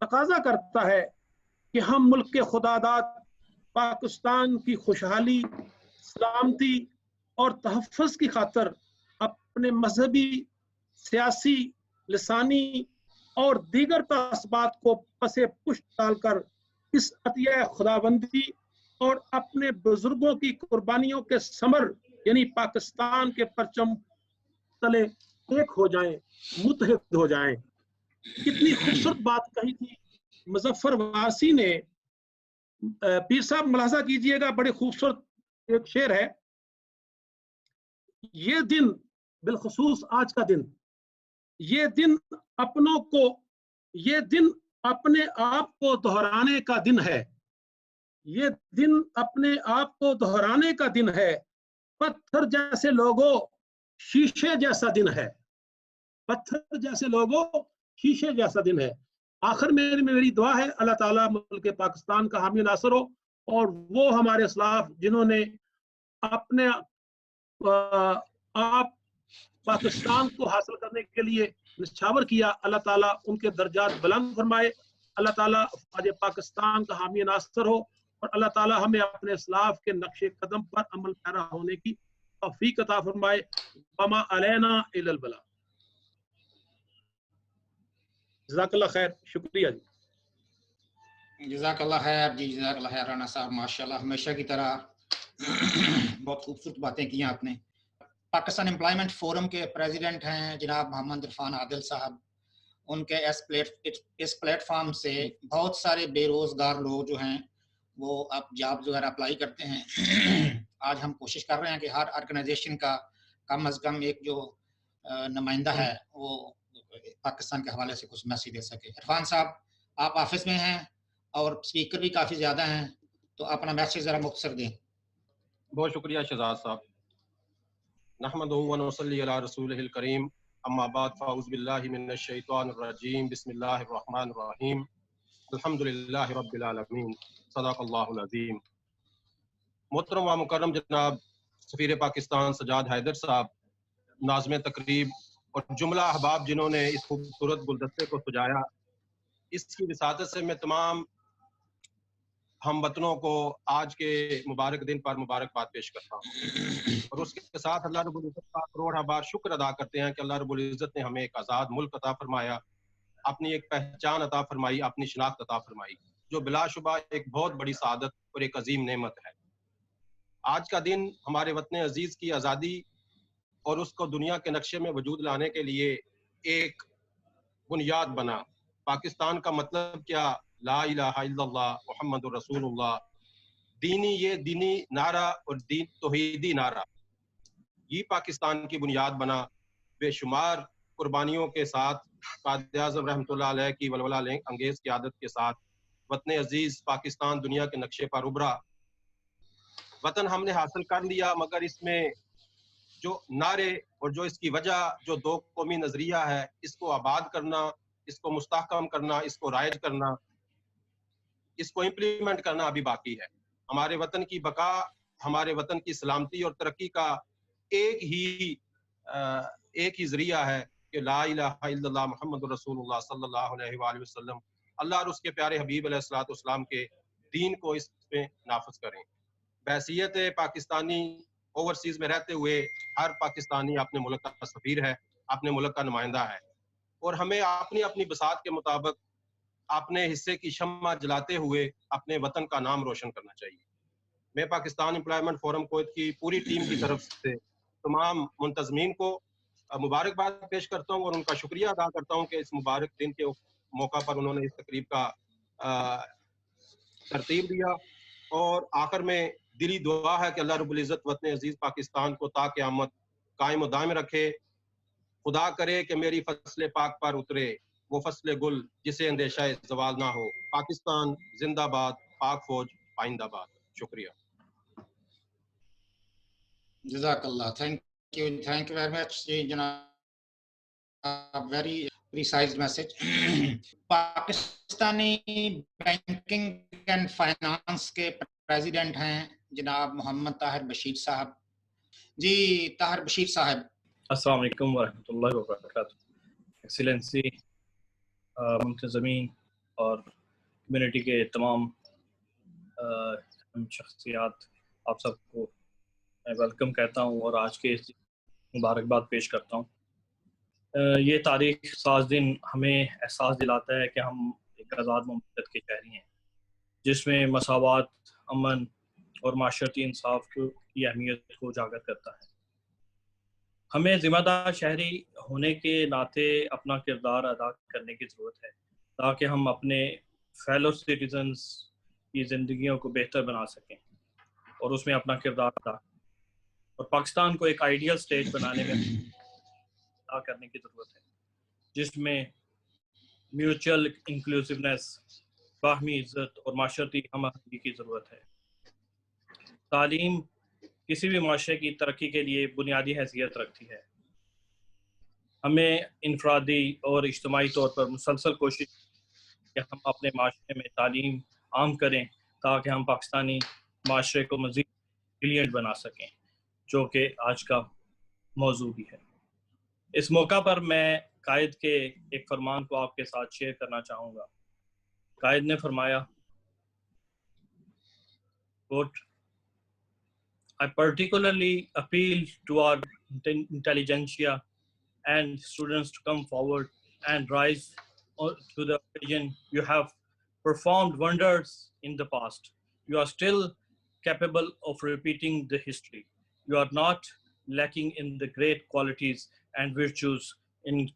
تقاضا کرتا ہے کہ ہم ملک کے خداداد پاکستان کی خوشحالی، سلامتی اور تحفظ کی خاطر اپنے مذہبی، سیاسی، لسانی اور دیگر تعصبات کو پس پشت ڈال کر اس عطیہ خداوندی اور اپنے بزرگوں کی قربانیوں کے ثمر یعنی پاکستان کے پرچم تلے ایک ہو جائیں، متحد ہو جائیں. کتنی خوبصورت بات کہی تھی مظفر واسی نے. پیر صاحب ملاحظہ کیجئے گا، بڑے خوبصورت ایک شعر ہے. یہ دن بالخصوص آج کا دن، یہ دن اپنے آپ کو دہرانے کا دن ہے. یہ دن اپنے آپ کو دہرانے کا دن ہے. پتھر جیسے لوگوں، شیشے جیسا دن ہے. پتھر جیسے لوگوں، شیشے جیسا دن ہے. آخر میں میری دعا ہے اللہ تعالیٰ ملک پاکستان کا حامی ناصر ہو، اور وہ ہمارے اسلاف جنہوں نے اپنے آپ پاکستان کو حاصل کرنے کے لیے نچھاور کیا، اللہ تعالیٰ ان کے درجات بلند فرمائے. اللہ تعالیٰ آج پاکستان کا حامی ناصر ہو، اور اللہ تعالیٰ ہمیں اپنے اسلاف کے نقش قدم پر عمل پیرا ہونے کی توفیق عطا فرمائے. وما علینا الا البلاغ. جزاک اللہ خیر. شکریہ جی. جزاک اللہ خیر جی، جزاک اللہ خیر رانا صاحب. ماشاءاللہ ہمیشہ کی طرح بہت خوبصورت باتیں کی آپ نے. پاکستان امپلائمنٹ فورم کے پریزیڈنٹ ہیں جناب محمد عرفان عادل صاحب. ان کے اس پلیٹ فارم سے بہت سارے بے روزگار لوگ جو ہیں وہ اب جاب وغیرہ اپلائی کرتے ہیں. آج ہم کوشش کر رہے ہیں کہ ہر آرگنائزیشن کا کم از کم ایک جو نمائندہ ہے وہ پاکستان کے حوالے سے کچھ میسیج دے سکے. عرفان صاحب آپ آفس میں ہیں اور اسپیکر بھی کافی زیادہ ہیں، تو اپنا میسیج ذرا مختصر دیں. بہت شکریہ شہزاد صاحب. نحمدہ و نصلی علی رسولہ الکریم، اما بعد فاعوذ باللہ من الشیطان الرجیم، بسم اللہ الرحمن الرحیم، الحمدللہ رب العالمین، صدق اللہ العظیم. محترم و مکرم جناب سفیر پاکستان سجاد حیدر صاحب، ناظم تقریب اور جملہ احباب جنہوں نے اس خوبصورت گلدستے کو سجایا، اس کی وساطت سے میں تمام ہم وطنوں کو آج کے مبارک دن پر مبارکباد پیش کرتا ہوں، اور اس کے ساتھ اللہ رب العزت کا کروڑہ بار شکر ادا کرتے ہیں کہ اللہ رب العزت نے ہمیں ایک آزاد ملک عطا فرمایا، اپنی ایک پہچان عطا فرمائی، اپنی شناخت عطا فرمائی، جو بلا شبہ ایک بہت بڑی سعادت اور ایک عظیم نعمت ہے۔ آج کا دن ہمارے وطن عزیز کی آزادی اور اس کو دنیا کے نقشے میں وجود لانے کے لیے ایک بنیاد بنا۔ پاکستان کا مطلب کیا؟ لا الہ الا اللہ محمد رسول اللہ، یہ دینی نعرہ اور دین توحیدی نعرہ، یہ پاکستان کی بنیاد بنا۔ بے شمار قربانیوں کے ساتھ قائد اعظم رحمۃ اللہ علیہ کی ولولہ انگیز قیادت کے ساتھ وطن عزیز پاکستان دنیا کے نقشے پر ابھرا۔ وطن ہم نے حاصل کر لیا، مگر اس میں جو نعرے اور جو اس کی وجہ جو دو قومی نظریہ ہے، اس کو آباد کرنا، اس کو مستحکم کرنا، اس کو رائج کرنا، اس کو امپلیمنٹ کرنا ابھی باقی ہے۔ ہمارے وطن کی بقا، ہمارے وطن کی سلامتی اور ترقی کا ایک ہی ذریعہ ہے کہ لا الہ الا اللہ محمد رسول اللہ صلی اللہ علیہ وآلہ وسلم، اللہ اور اس کے پیارے حبیب علیہ الصلوۃ والسلام کے دین کو اس میں نافذ کریں۔ بحیثیت پاکستانی اوورسیز میں رہتے ہوئے ہر پاکستانی اپنے ملک کا سفیر ہے، اپنے ملک کا نمائندہ ہے، اور ہمیں اپنی اپنی بساط کے مطابق اپنے حصے کی شمع جلاتے ہوئے اپنے وطن کا نام روشن کرنا چاہیے۔ میں پاکستان امپلائمنٹ فورم کویت کی پوری ٹیم کی طرف سے تمام منتظمین کو مبارکباد پیش کرتا ہوں اور ان کا شکریہ ادا کرتا ہوں کہ اس مبارک دن کے موقع پر انہوں نے اس تقریب کا ترتیب دیا، اور آخر میں دلی دعا ہے کہ اللہ رب العزت وطن عزیز پاکستان کو تا قیامت قائم و دائم رکھے۔ خدا کرے کہ میری فصل پاک پر اترے وہ فصل گل جسے اندیشہ زوال نہ ہو۔ پاکستان زندہ باد، پاک فوج پائندہ باد۔ شکریہ۔ جزاک اللہ، تھینک یو ویری مچ جی جناب، very precise message. Pakistani banking and finance کے پریزیڈنٹ ہیں جناب محمد طاہر بشیر صاحب۔ جی طاہر بشیر صاحب۔ السلام علیکم ورحمۃ اللہ وبرکاتہ۔ ایکسیلنسی، منتظمین اور کمیونٹی کے تمام شخصیات، آپ سب کو میں ویلکم کہتا ہوں اور آج کے مبارکباد پیش کرتا ہوں۔ یہ تاریخ ساز دن ہمیں احساس دلاتا ہے کہ ہم ایک آزاد مملکت کے شہری ہیں، جس میں مساوات، امن اور معاشرتی انصاف کی اہمیت کو اجاگر کرتا ہے۔ ہمیں ذمہ دار شہری ہونے کے ناطے اپنا کردار ادا کرنے کی ضرورت ہے تاکہ ہم اپنے فیلو سٹیزنز کی زندگیوں کو بہتر بنا سکیں اور اس میں اپنا کردار ادا کریں، اور پاکستان کو ایک آئیڈیل سٹیٹ بنانے میں ادا کرنے کی ضرورت ہے، جس میں میوچل انکلوسیونیس، باہمی عزت اور معاشرتی ہم آہنگی کی ضرورت ہے۔ تعلیم کسی بھی معاشرے کی ترقی کے لیے بنیادی حیثیت رکھتی ہے۔ ہمیں انفرادی اور اجتماعی طور پر مسلسل کوشش کہ ہم اپنے معاشرے میں تعلیم عام کریں تاکہ ہم پاکستانی معاشرے کو مزید ریلینٹ بنا سکیں، جو کہ آج کا موضوع بھی ہے۔ اس موقع پر میں قائد کے ایک فرمان کو آپ کے ساتھ شیئر کرنا چاہوں گا۔ قائد نے فرمایا، I particularly appeal to our intelligentsia and students to come forward and rise to the occasion. You have performed wonders in the past. You are still capable of repeating the history. You are not lacking in the great qualities and virtues in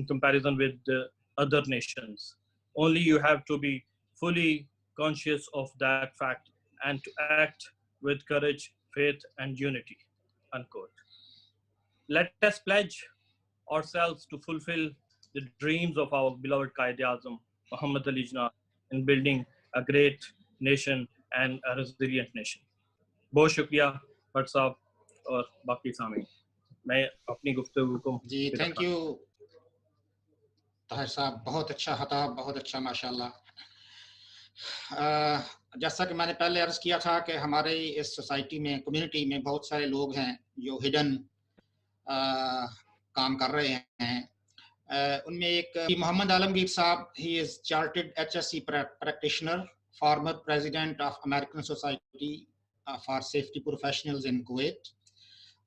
comparison with the other nations. Only you have to be fully conscious of that fact and to act with courage, faith, and unity, unquote. Let us pledge ourselves to fulfill the dreams of our beloved Qaid-e-Azam, Muhammad Ali Jinnah, in building a great nation and a resilient nation. بہت شکریہ but صاحب اور باقی سامعین۔ میں اپنی گفتگو کو جی تھینک یو طاہر صاحب، بہت اچھا خطاب، بہت اچھا ماشاءاللہ۔ جیسا کہ میں نے پہلے عرض کیا تھا کہ ہمارے اس سوسائٹی میں، کمیونٹی میں بہت سارے لوگ ہیں جو ہڈن کام کر رہے ہیں۔ ان میں ایک Muhammad Alamgir sahab, he is chartered HSC practitioner former president of American Society for Safety Professionals in Kuwait,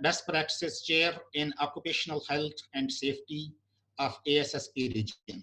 best practices chair in occupational health and safety of ASSP region.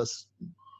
10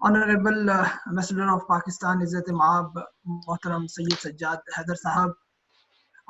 Honorable Ambassador of Pakistan, Izzat Maab, Mohtaram Sayyid Sajjad Haider Sahab,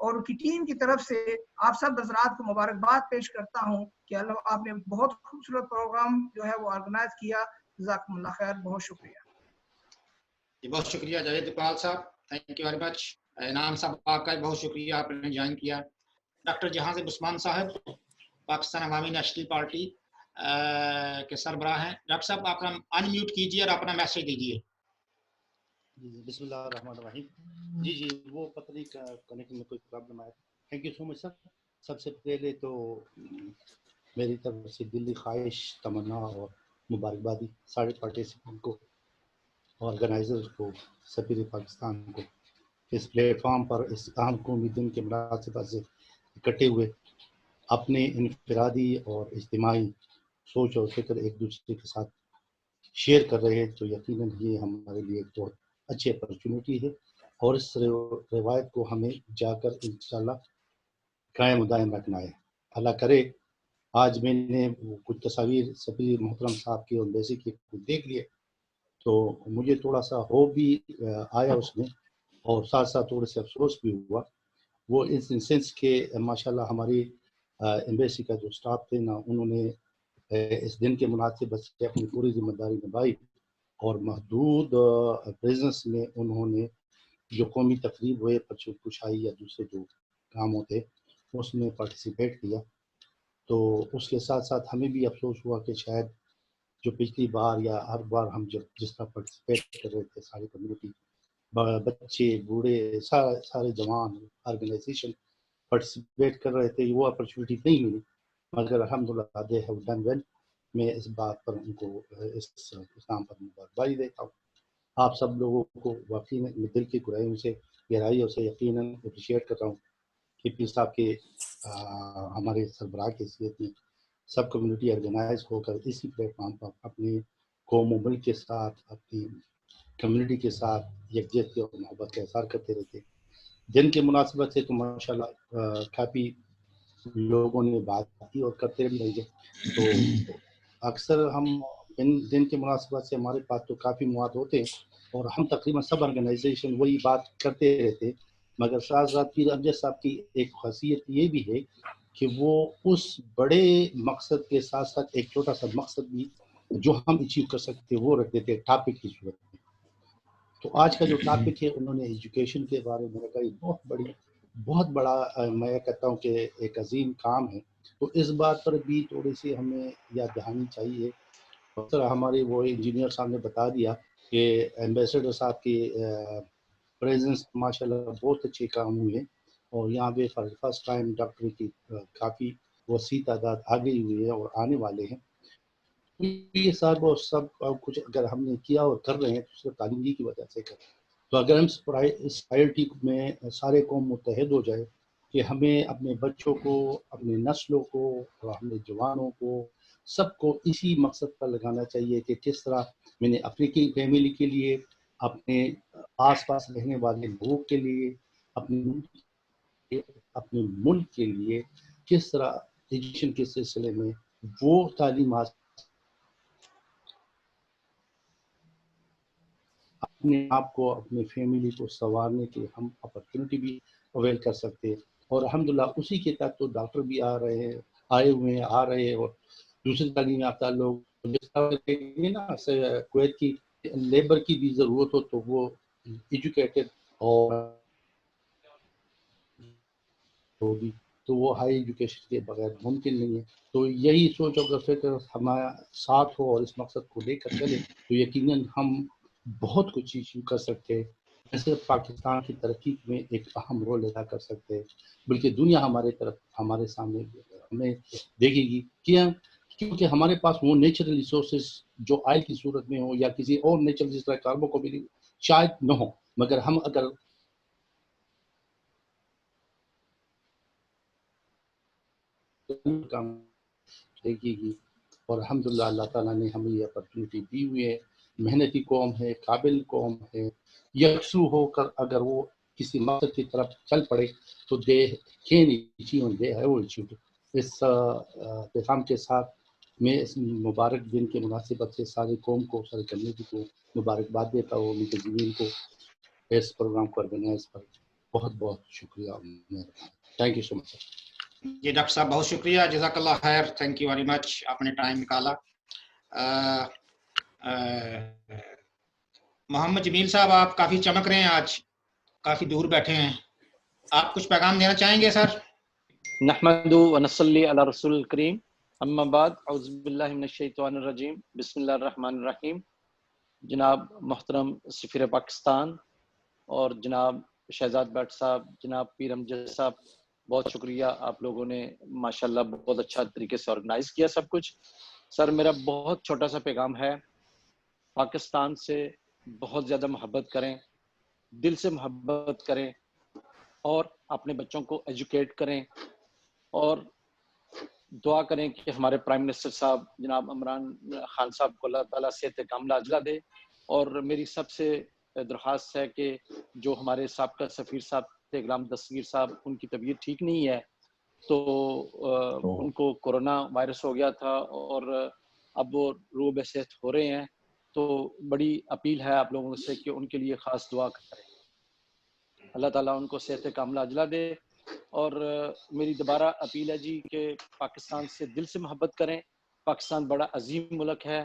اور ان کی team کی طرف سے آپ سب حضرات کو مبارکباد پیش کرتا ہوں کہ اللہ آپ نے بہت خوبصورت پروگرام جو ہے وہ آرگنائز کیا. جزاکم اللہ خیر. بہت شکریہ. بہت شکریہ جاوید اقبال صاحب, تھینک یو ویری مچ. انعام صاحب آپ کا بہت شکریہ, آپ نے جوائن کیا. ڈاکٹر جہاں زیب عثمان صاحب پاکستان عوامی نیشنل پارٹی کے سربراہ ہیں. ڈاکٹر صاحب آپ ان میوٹ کیجیے اور اپنا میسج دیجیے. بسم اللہ الرحمن الرحیم. جی وہ پتہ نہیں کنیکشن میں کوئی پرابلم آیا. تھینک یو سو مچ سر. سب سے پہلے تو میری طرف سے دلی خواہش, تمنا اور مبارکبادی سارے پارٹیسپینٹ کو, آرگنائزر کو, سفیر پاکستان کو اس پلیٹ فارم پر اس اہم قومی دن کے مناسبت سے اکٹھے ہوئے اپنے انفرادی اور اجتماعی سوچ اور فکر ایک دوسرے کے ساتھ شیئر کر رہے ہیں. تو یقیناً یہ ہمارے لیے ایک بہت اچھی اپرچونٹی ہے اور اس روایت کو ہمیں جا کر انشاءاللہ قائم و دائم رکھنا ہے. اللہ کرے آج میں نے کچھ تصاویر سفیر محترم صاحب کی اور بیسی کی دیکھ لیے تو مجھے تھوڑا سا ہو بھی آیا اس میں, اور ساتھ ساتھ تھوڑے سے افسوس بھی ہوا. وہ اس سینس کہ ماشاءاللہ ہماری ایمبیسی کا جو سٹاف تھے نا, انہوں نے اس دن کے مناسبت سے اپنی پوری ذمہ داری نبھائی اور محدود پریزنس میں انہوں نے جو قومی تقریب ہوئے, پرچم کشائی یا دوسرے جو کام ہوتے اس میں پارٹیسپیٹ کیا. تو اس کے ساتھ ساتھ ہمیں بھی افسوس ہوا کہ شاید جو پچھلی بار یا ہر بار ہم جس طرح پارٹیسپیٹ کر رہے تھے ساری کمیونٹی, بچے بوڑھے سارے جوان آرگنائزیشن پارٹیسپیٹ کر رہے تھے, وہ اپرچونیٹی نہیں ملی. مگر الحمدللہ دے ہیو ڈن ویل. میں اس بات پر ان کو اس کام پر مبارکبادی دیتا ہوں. آپ سب لوگوں کو واقعی میں دل کی گہرائیوں سے یقیناً اپریشیٹ کرتا ہوں کہ پیر صاحب کے ہمارے سربراہ کی حیثیت میں سب کمیونٹی آرگنائز ہو کر اسی پلیٹ فارم پر اپنے قوم و ملک کے ساتھ, اپنی کمیونٹی کے ساتھ یکجہتی اور محبت کا اظہار کرتے رہتے. دن کے مناسبت سے تو ماشاءاللہ کافی لوگوں نے بات کی اور کرتے بھی رہے. تو اکثر ہم دن کے مناسبت سے ہمارے پاس تو کافی مواد ہوتے ہیں اور ہم تقریباً سب آرگنائزیشن وہی بات کرتے رہتے. مگر ساتھ ساتھ پیر امجد صاحب کی ایک خاصیت یہ بھی ہے کہ وہ اس بڑے مقصد کے ساتھ ساتھ ایک چھوٹا سا مقصد بھی جو ہم اچیو کر سکتے وہ رکھ دیتے ٹاپک کی صورت میں. تو آج کا جو ٹاپک ہے انہوں نے ایجوکیشن کے بارے میں رکھا, بہت بڑا میں کہتا ہوں کہ ایک عظیم کام ہے. تو اس بات پر بھی تھوڑی سی ہمیں یاد دہانی چاہیے. ہمارے وہ انجینئر صاحب نے بتا دیا کہ ایمبیسڈر صاحب کی پریزنس ماشاءاللہ بہت اچھے کام ہوئے ہیں اور یہاں پہ فرسٹ ٹائم ڈاکٹر کی کافی وسیع تعداد آ گئی ہوئی ہے اور آنے والے ہیں. یہ سب کچھ اگر ہم نے کیا اور کر رہے ہیں تو صرف تعلیم کی وجہ سے کر رہے ہیں. تو اگر ہم سوسائٹی میں سارے قوم متحد ہو جائے کہ ہمیں اپنے بچوں کو, اپنے نسلوں کو اور اپنے جوانوں کو سب کو اسی مقصد پر لگانا چاہیے کہ کس طرح میں نے اپنی فیملی کے لیے, اپنے آس پاس رہنے والے لوگوں کے لیے, اپنے ملک کے لیے کس طرح ایجوکیشن کے سلسلے میں وہ تعلیمات اپنے آپ کو, اپنے فیملی کو سنوارنے کے ہم اپرچونٹی بھی اویل کر سکتے ہیں. اور الحمدللہ اسی کے تحت تو ڈاکٹر بھی آئے ہوئے ہیں, آ رہے ہیں. اور دوسری تعلیم یافتہ لوگ نا کویت کی لیبر کی بھی ضرورت ہو تو وہ ایجوکیٹڈ اور ہوگی تو وہ ہائی ایجوکیشن کے بغیر ممکن نہیں ہے. تو یہی سوچ اگر فکر ہمارا ساتھ ہو اور اس مقصد کو لے کر چلے تو یقیناً ہم بہت کچھ چیز کر سکتے ہیں. ایسے پاکستان کی ترقی میں ایک اہم رول ادا کر سکتے ہیں, بلکہ دنیا ہمارے سامنے ہمیں دیکھے گی. کیونکہ ہمارے پاس وہ نیچرل ریسورسز جو آئل کی صورت میں ہو یا کسی اور نیچرل جس طرح کاربو کو بھی شاید نہ ہو, مگر ہم اگر دیکھے گی اور الحمدللہ اللہ تعالیٰ نے ہمیں یہ اپرچونیٹی دی ہوئی ہے. محنتی قوم ہے, قابل قوم ہے, یکسو ہو کر اگر وہ کسی مقصد کی طرف چل پڑے تو they can achieve and they have achieved. اس پیغام کے ساتھ میں اس مبارک دن کے مناسبت سے سارے قوم کو, سارے کمیونٹی کو مبارکباد دیتا ہوں, منتظمین کو اس پروگرام کو آرگنائز پر بہت بہت شکریہ. Thank you so much. جی ڈاکٹر صاحب بہت شکریہ, جزاک اللہ خیر, تھینک یو ویری مچ, آپ نے ٹائم نکالا. محمد جمیل صاحب آپ کافی چمک رہے ہیں آج, کافی دور بیٹھے ہیں, آپ کچھ پیغام دینا چاہیں گے سر؟ نحمد و نصلی علی رسول الکریم, اما بعد, اعوذ باللہ من الشیطان الرجیم, بسم اللہ الرحمن الرحیم. جناب محترم سفیر پاکستان اور جناب شہزاد بٹ صاحب, جناب پیر امجد صاحب, بہت شکریہ, آپ لوگوں نے ماشاءاللہ بہت اچھا طریقے سے آرگنائز کیا سب کچھ. سر میرا بہت چھوٹا سا پیغام ہے, پاکستان سے بہت زیادہ محبت کریں, دل سے محبت کریں, اور اپنے بچوں کو ایجوکیٹ کریں, اور دعا کریں کہ ہمارے پرائم منسٹر صاحب جناب عمران خان صاحب کو اللہ تعالیٰ صحت کاملہ عاجلہ دے. اور میری سب سے درخواست ہے کہ جو ہمارے سابقہ سفیر صاحب تھے غلام دستگیر صاحب, ان کی طبیعت ٹھیک نہیں ہے, تو ان کو کورونا وائرس ہو گیا تھا اور اب وہ روح بے صحت ہو رہے ہیں, تو بڑی اپیل ہے آپ لوگوں سے کہ ان کے لیے خاص دعا کریں, اللہ تعالیٰ ان کو صحت کاملہ عاجلہ دے. اور میری دوبارہ اپیل ہے جی کہ پاکستان سے دل سے محبت کریں, پاکستان بڑا عظیم ملک ہے,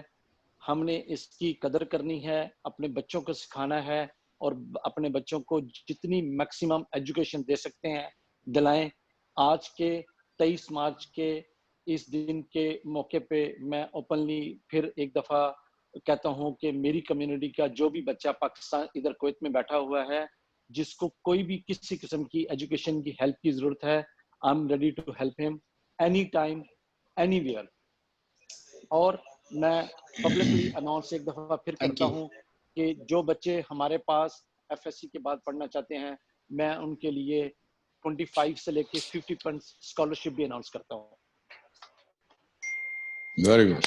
ہم نے اس کی قدر کرنی ہے, اپنے بچوں کو سکھانا ہے, اور اپنے بچوں کو جتنی میکسیمم ایجوکیشن دے سکتے ہیں دلائیں. آج کے 23 مارچ کے اس دن کے موقع پہ میں اوپنلی پھر ایک دفعہ کہتا ہوں کہ میری کمیونٹی کا جو بھی بچہ پاکستان ادھر کویت میں بیٹھا ہوا ہے, جس کو کوئی بھی کسی قسم کی ایجوکیشن کی ہیلپ کی ضرورت ہے, I am ready to help ہم اینی ٹائم اینی ویئر. اور میں پبلکلی اناؤنس ایک دفعہ پھر کرتا ہوں کہ جو بچے ہمارے پاس ایف ایس سی کے بعد پڑھنا چاہتے ہیں, میں ان کے لیے 25 سے لے کے 50% اسکالرشپ بھی اناؤنس کرتا ہوں. Very good.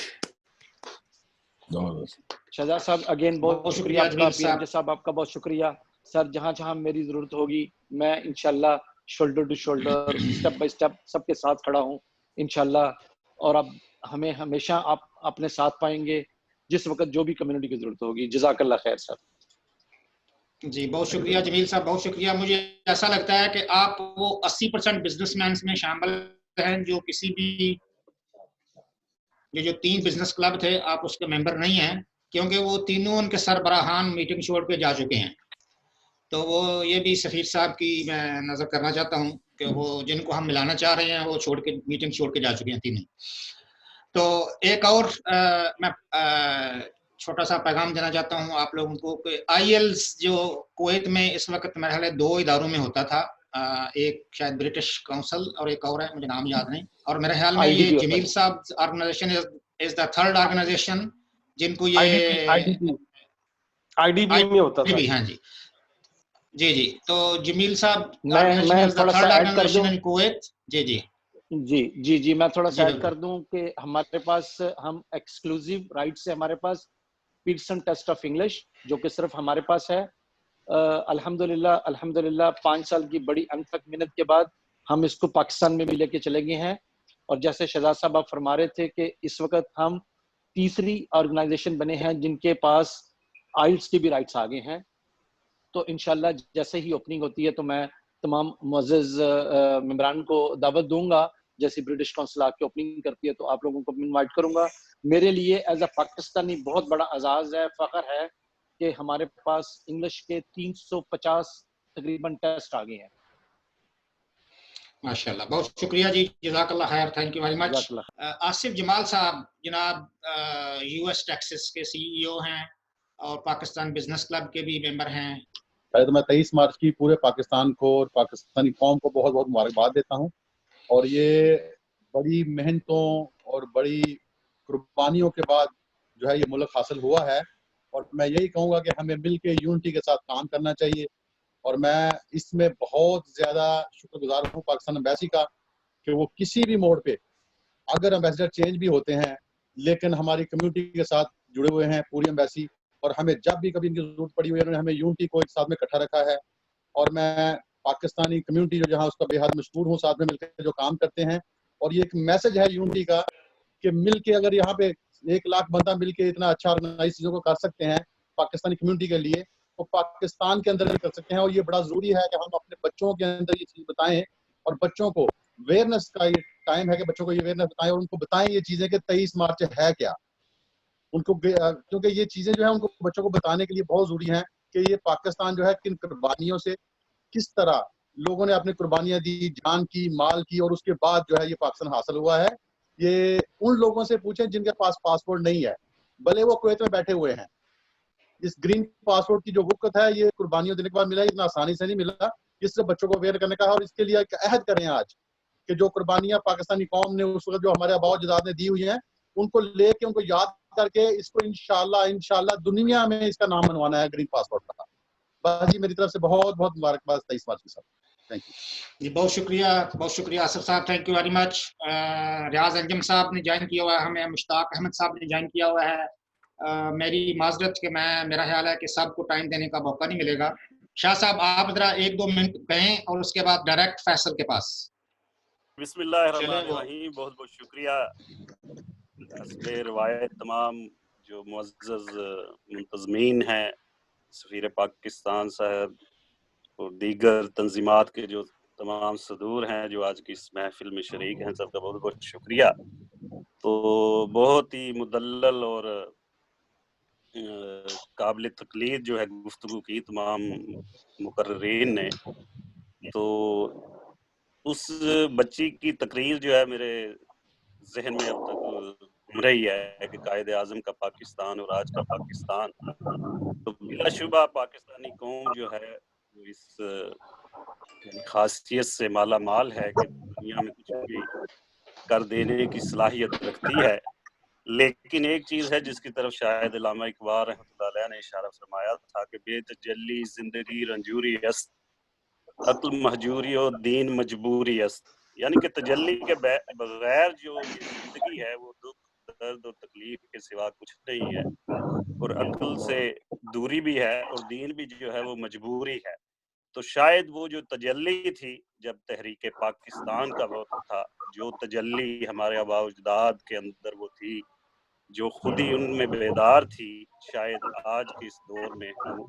شہزاد صاحب اگین بہت شکریہ آپ کا, پی ایم صاحب آپ کا بہت شکریہ. سر جہاں جہاں میری ضرورت ہوگی میں انشاءاللہ shoulder to shoulder step by step سب کے ساتھ کھڑا ہوں انشاءاللہ. اور اب ہمیں ہمیشہ آپ اپنے ساتھ پائیں گے جس وقت جو بھی کمیونٹی کی ضرورت ہوگی. جزاک اللہ خیر سر. جی بہت شکریہ جمیل صاحب, بہت شکریہ. مجھے ایسا لگتا ہے کہ آپ وہ 80% بزنس مینس میں شامل ہیں جو کسی بھی جو 3 بزنس کلب تھے آپ اس کے ممبر نہیں ہیں, کیونکہ وہ تینوں ان کے سربراہان میٹنگ چھوڑ کے جا چکے ہیں. تو وہ یہ بھی سفیر صاحب کی میں نظر کرنا چاہتا ہوں کہ وہ جن کو ہم ملانا چاہ رہے ہیں وہ چھوڑ کے میٹنگ چھوڑ کے جا چکے ہیں تینوں. تو ایک اور میں چھوٹا سا پیغام دینا چاہتا ہوں آپ لوگوں کو کہ آئی ایلز جو کویت میں اس وقت میرے خیال ہے 2 اداروں میں ہوتا تھا, ایک شاید برٹش کاؤنسل اور ایک اور ہے مجھے نام یاد نہیں, اور میرے خیال میں یہ جمیل صاحب آرگنائزیشن از دا 3rd آرگنائزیشن جن کو یہ آئی ڈی بی میں ہوتا تھا. ہاں جی جی جی. تو جمیل صاحب میں تھوڑا سا ایڈ کر دوں. جی جی جی جی جی میں تھوڑا سا ایڈ کر دوں کہ ہمارے پاس ہم ایکسکلوزیو رائٹ سے ہمارے پاس پیٹرسن ٹیسٹ آف انگلش جو کہ صرف ہمارے پاس ہے. الحمدللہ 5 سال کی بڑی انتھک محنت کے بعد ہم اس کو پاکستان میں بھی لے کے چلے گئے ہیں. اور جیسے شہزاد صاحب آپ فرما رہے تھے کہ اس وقت ہم تیسری آرگنائزیشن بنے ہیں جن کے پاس آئلٹس کے بھی رائٹس آ گئے ہیں. تو انشاءاللہ جیسے ہی اوپننگ ہوتی ہے تو میں تمام معزز ممبران کو دعوت دوں گا, جیسے برٹش کونسل آپ کی اوپننگ کرتی ہے تو آپ لوگوں کو انوائٹ کروں گا. میرے لیے ایز اے پاکستانی بہت بڑا اعزاز ہے, فخر ہے کہ ہمارے پاس انگلش کے 350 تقریباً ٹیسٹ آ گئے ہیں. ماشاءاللہ بہت شکریہ جی, جزاک اللہ خیر, thank you very much. Asif Jamal sahab جناب یو ایس ٹیکسس کے سی ای او ہیں اور پاکستان بزنس کلب کے بھی ممبر ہیں. پہلے تو میں 23 مارچ کی پورے پاکستان کو اور پاکستانی قوم کو بہت بہت مبارکباد دیتا ہوں. اور یہ بڑی محنتوں اور بڑی قربانیوں کے بعد جو ہے یہ ملک حاصل ہوا ہے, اور میں یہی کہوں گا کہ ہمیں مل کے یونٹی کے ساتھ کام کرنا چاہیے. اور میں اس میں بہت زیادہ شکر گزار ہوں پاکستان ایمبیسی کا کہ وہ کسی بھی موڑ پہ اگر ایمبیسڈر چینج بھی ہوتے ہیں لیکن ہماری کمیونٹی کے ساتھ جڑے ہوئے ہیں پوری ایمبیسی, اور ہمیں جب بھی کبھی ان کی ضرورت پڑی ہوئی ہے انہوں نے ہمیں یونٹی کو ایک ساتھ میں اکٹھا رکھا ہے. اور میں پاکستانی کمیونٹی جو جہاں اس کا بے حد مشکور ہوں, ساتھ میں مل کے جو کام کرتے ہیں. اور یہ ایک میسج ہے یونٹی کا کہ مل کے اگر یہاں پہ 1 لاکھ بندہ مل کے اتنا اچھا آرگنائز چیزوں کو کر سکتے ہیں پاکستانی کمیونٹی کے لیے, وہ پاکستان کے اندر بھی کر سکتے ہیں. اور یہ بڑا ضروری ہے کہ ہم اپنے بچوں کے اندر یہ چیز بتائیں اور بچوں کو اویئرنیس کا یہ ٹائم ہے کہ بچوں کو یہ اویئرنیس بتائیں اور ان کو بتائیں یہ چیزیں کہ 23 مارچ ہے کیا. ان کو کیونکہ یہ چیزیں جو ہے ان کو بچوں کو بتانے کے لیے بہت ضروری ہیں کہ یہ پاکستان جو ہے کن قربانیوں سے کس طرح لوگوں نے اپنی قربانیاں دی, جان کی, مال کی, اور اس کے بعد جو ہے یہ پاکستان حاصل ہوا ہے. یہ ان لوگوں سے پوچھیں جن کے پاس پاسپورٹ نہیں ہے, بھلے وہ کویت میں بیٹھے ہوئے ہیں. اس گرین پاسپورٹ کی جو وقت ہے یہ قربانیوں دینے کے بعد ملا, اتنا آسانی سے نہیں ملا. اس سے بچوں کو اویئر کرنے کا ہے اور اس کے لیے ایک عہد کریں آج کہ جو قربانیاں پاکستانی قوم نے اس وقت جو ہمارے آباء و اجداد نے دی ہوئی ہیں ان کو لے کے ان کو یاد کر کے اس کو انشاءاللہ دنیا میں اس کا نام منوانا ہے گرین پاسپورٹ کا. بس جی میری طرف سے بہت بہت مبارکباد 23 مارچ کی. تھینک یو جی, بہت شکریہ آصف صاحب, تھینک یو ویری مچ. ریاض انجم صاحب نے جوائن کیا ہوا ہے ہمیں, مشتاق احمد صاحب نے جوائن کیا ہوا ہے. میری معذرت کہ میرا خیال ہے کہ سب کو ٹائم دینے کا موقع نہیں ملے گا. شاہ صاحب آپ ذرا 1-2 منٹ کہیں اور اس کے بعد ڈائریکٹ فیصل کے پاس. بسم اللہ الرحمن الرحیم. بہت بہت شکریہ حسب روایت تمام جو معزز منتظمین ہیں, سفیر پاکستان صاحب اور دیگر تنظیمات کے جو تمام صدور ہیں جو آج کی اس محفل میں شریک ہیں, سب کا بہت بہت شکریہ. تو بہت ہی مدلل اور قابل تقلید جو ہے گفتگو کی تمام مقررین نے. تو اس بچی کی تقریر جو ہے میرے ذہن میں اب تک گھوم رہی ہے کہ قائد اعظم کا پاکستان اور آج کا پاکستان. تو بلا شبہ پاکستانی قوم جو ہے وہ اس خاصیت سے مالا مال ہے کہ دنیا میں کچھ بھی کر دینے کی صلاحیت رکھتی ہے. لیکن ایک چیز ہے جس کی طرف شاید علامہ اقبال رحمۃ اللہ علیہ نے اشارہ فرمایا تھا کہ بے تجلی زندگی رنجوری است, عقل محجوری اور دین مجبوری است. یعنی کہ تجلی کے بغیر جو یہ زندگی ہے وہ دکھ, درد اور تکلیف کے سوا کچھ نہیں ہے, اور عقل سے دوری بھی ہے اور دین بھی جو ہے وہ مجبوری ہے. تو شاید وہ جو تجلی تھی جب تحریک پاکستان کا وقت تھا, جو تجلی ہمارے آباء و اجداد کے اندر وہ تھی, جو خود ہی ان میں بیدار تھی, شاید آج کے اس دور میں ہم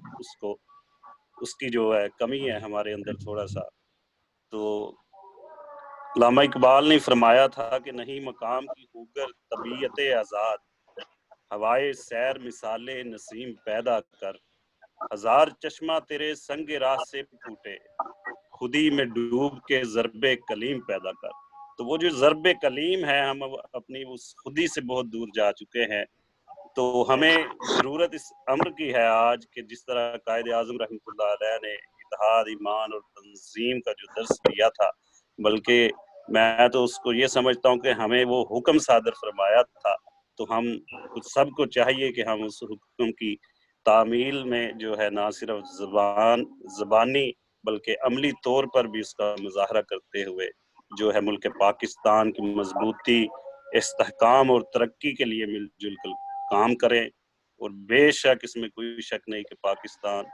اس کی جو ہے کمی ہے ہمارے اندر تھوڑا سا. تو علامہ اقبال نے فرمایا تھا کہ نہیں مقام کی ہوگر طبیعت آزاد, ہوائے سیر مثال نسیم پیدا کر, ہزار چشمہ تیرے سنگ راہ سے پھوٹے, خودی میں ڈوب کے ضرب کلیم پیدا کر. تو وہ جو ضرب کلیم ہے, ہم اپنی اس خودی سے بہت دور جا چکے ہیں. تو ہمیں ضرورت اس امر کی ہے آج کہ جس طرح قائد اعظم رحمۃ اللہ علیہ نے اتحاد, ایمان اور تنظیم کا جو درس دیا تھا, بلکہ میں تو اس کو یہ سمجھتا ہوں کہ ہمیں وہ حکم صادر فرمایا تھا. تو ہم سب کو چاہیے کہ ہم اس حکم کی تعمیل میں جو ہے نہ صرف زبانی بلکہ عملی طور پر بھی اس کا مظاہرہ کرتے ہوئے جو ہے ملک پاکستان کی مضبوطی, استحکام اور ترقی کے لیے مل جل کر کام کریں. اور بے شک اس میں کوئی شک نہیں کہ پاکستان